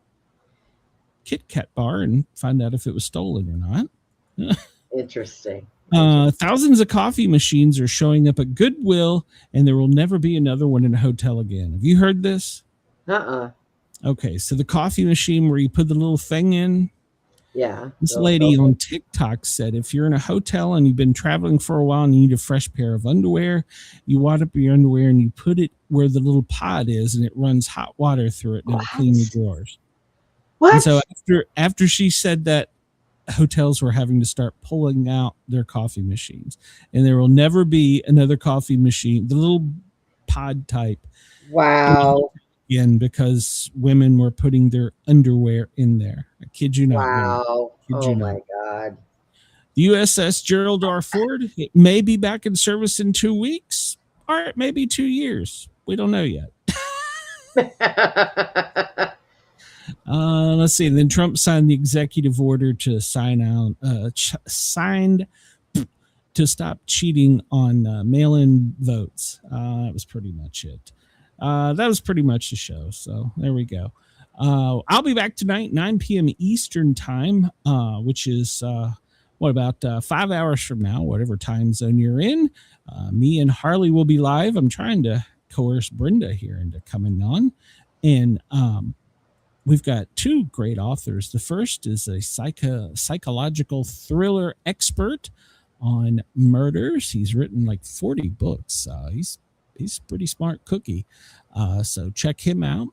KitKat bar and find out if it was stolen or not.
Interesting.
Thousands of coffee machines are showing up at Goodwill, and there will never be another one in a hotel again. Have you heard this? Okay, so the coffee machine where you put the little thing in.
Yeah.
This lady on TikTok said if you're in a hotel and you've been traveling for a while and you need a fresh pair of underwear, you wad up your underwear and you put it where the little pod is, and it runs hot water through it, and it'll clean your drawers.
What?
And so after she said that, hotels were having to start pulling out their coffee machines, and there will never be another coffee machine, the little pod type.
Wow.
Again, because women were putting their underwear in there. I kid you not.
Wow. Oh
my
God.
The USS Gerald R. Ford, it may be back in service in 2 weeks, or it may be 2 years. We don't know yet. Let's see. And then Trump signed the executive order to signed to stop cheating on mail-in votes. That was pretty much it. That was pretty much the show. So there we go. I'll be back tonight, 9 p.m. Eastern time, which is about 5 hours from now, whatever time zone you're in. Me and Harley will be live. I'm trying to coerce Brenda here into coming on, and we've got two great authors. The first is a psychological thriller expert on murders. He's written like 40 books. He's a pretty smart cookie. So check him out.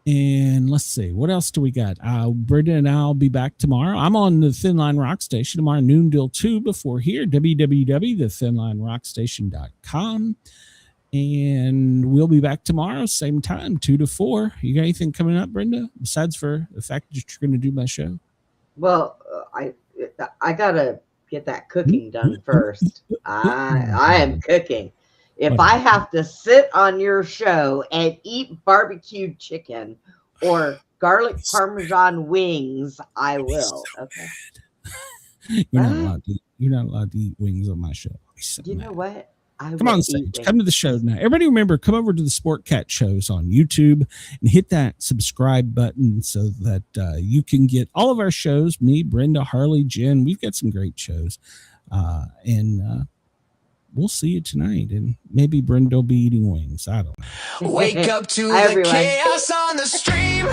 And let's see, what else do we got? Brenda and I'll be back tomorrow. I'm on the Thin Line Rock Station tomorrow, noon till 2 before here, www.thethinlinerockstation.com. And we'll be back tomorrow, same time, 2 to 4. You got anything coming up, Brenda, besides for the fact that you're going to do my show?
Well, I gotta get that cooking done first. I am cooking. If I have to sit on your show and eat barbecued chicken or garlic parmesan wings, I will. Okay.
You're not allowed to eat wings on my show.
You know what?
Come on stage. Come to the show now. Everybody remember, come over to the Sportcat shows on YouTube and hit that subscribe button so that you can get all of our shows. Me, Brenda, Harley, Jen. We've got some great shows. And we'll see you tonight. And maybe Brenda will be eating wings. I don't know.
Wake up to
Hi,
the
everyone.
chaos on the stream.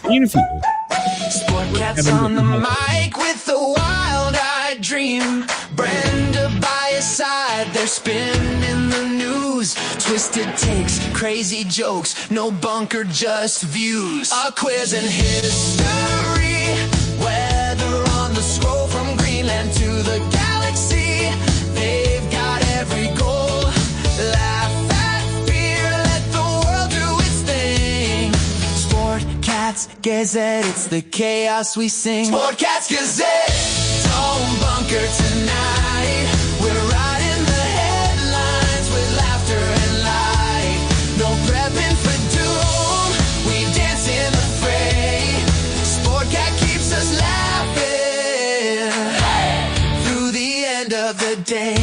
Beautiful.
Sportcat's on the mic with the wild-eyed dream. Brenda by his side, they're spinning the news. Twisted takes, crazy jokes, no bunker, just views. A quiz and history, weather on the scroll from Greenland to the galaxy. They've got every goal. Laugh at fear, let the world do its thing. Sportcat's Gazette, it's the chaos we sing. Sportcat's Gazette, don't bunker tonight. We're riding the headlines with laughter and light. No prepping for doom, we dance in the fray. Sportcat keeps us laughing through the end of the day.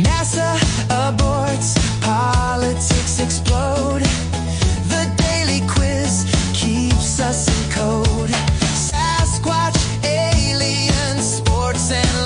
NASA aborts, politics explode. The daily quiz keeps us in code. Sasquatch, aliens, sports and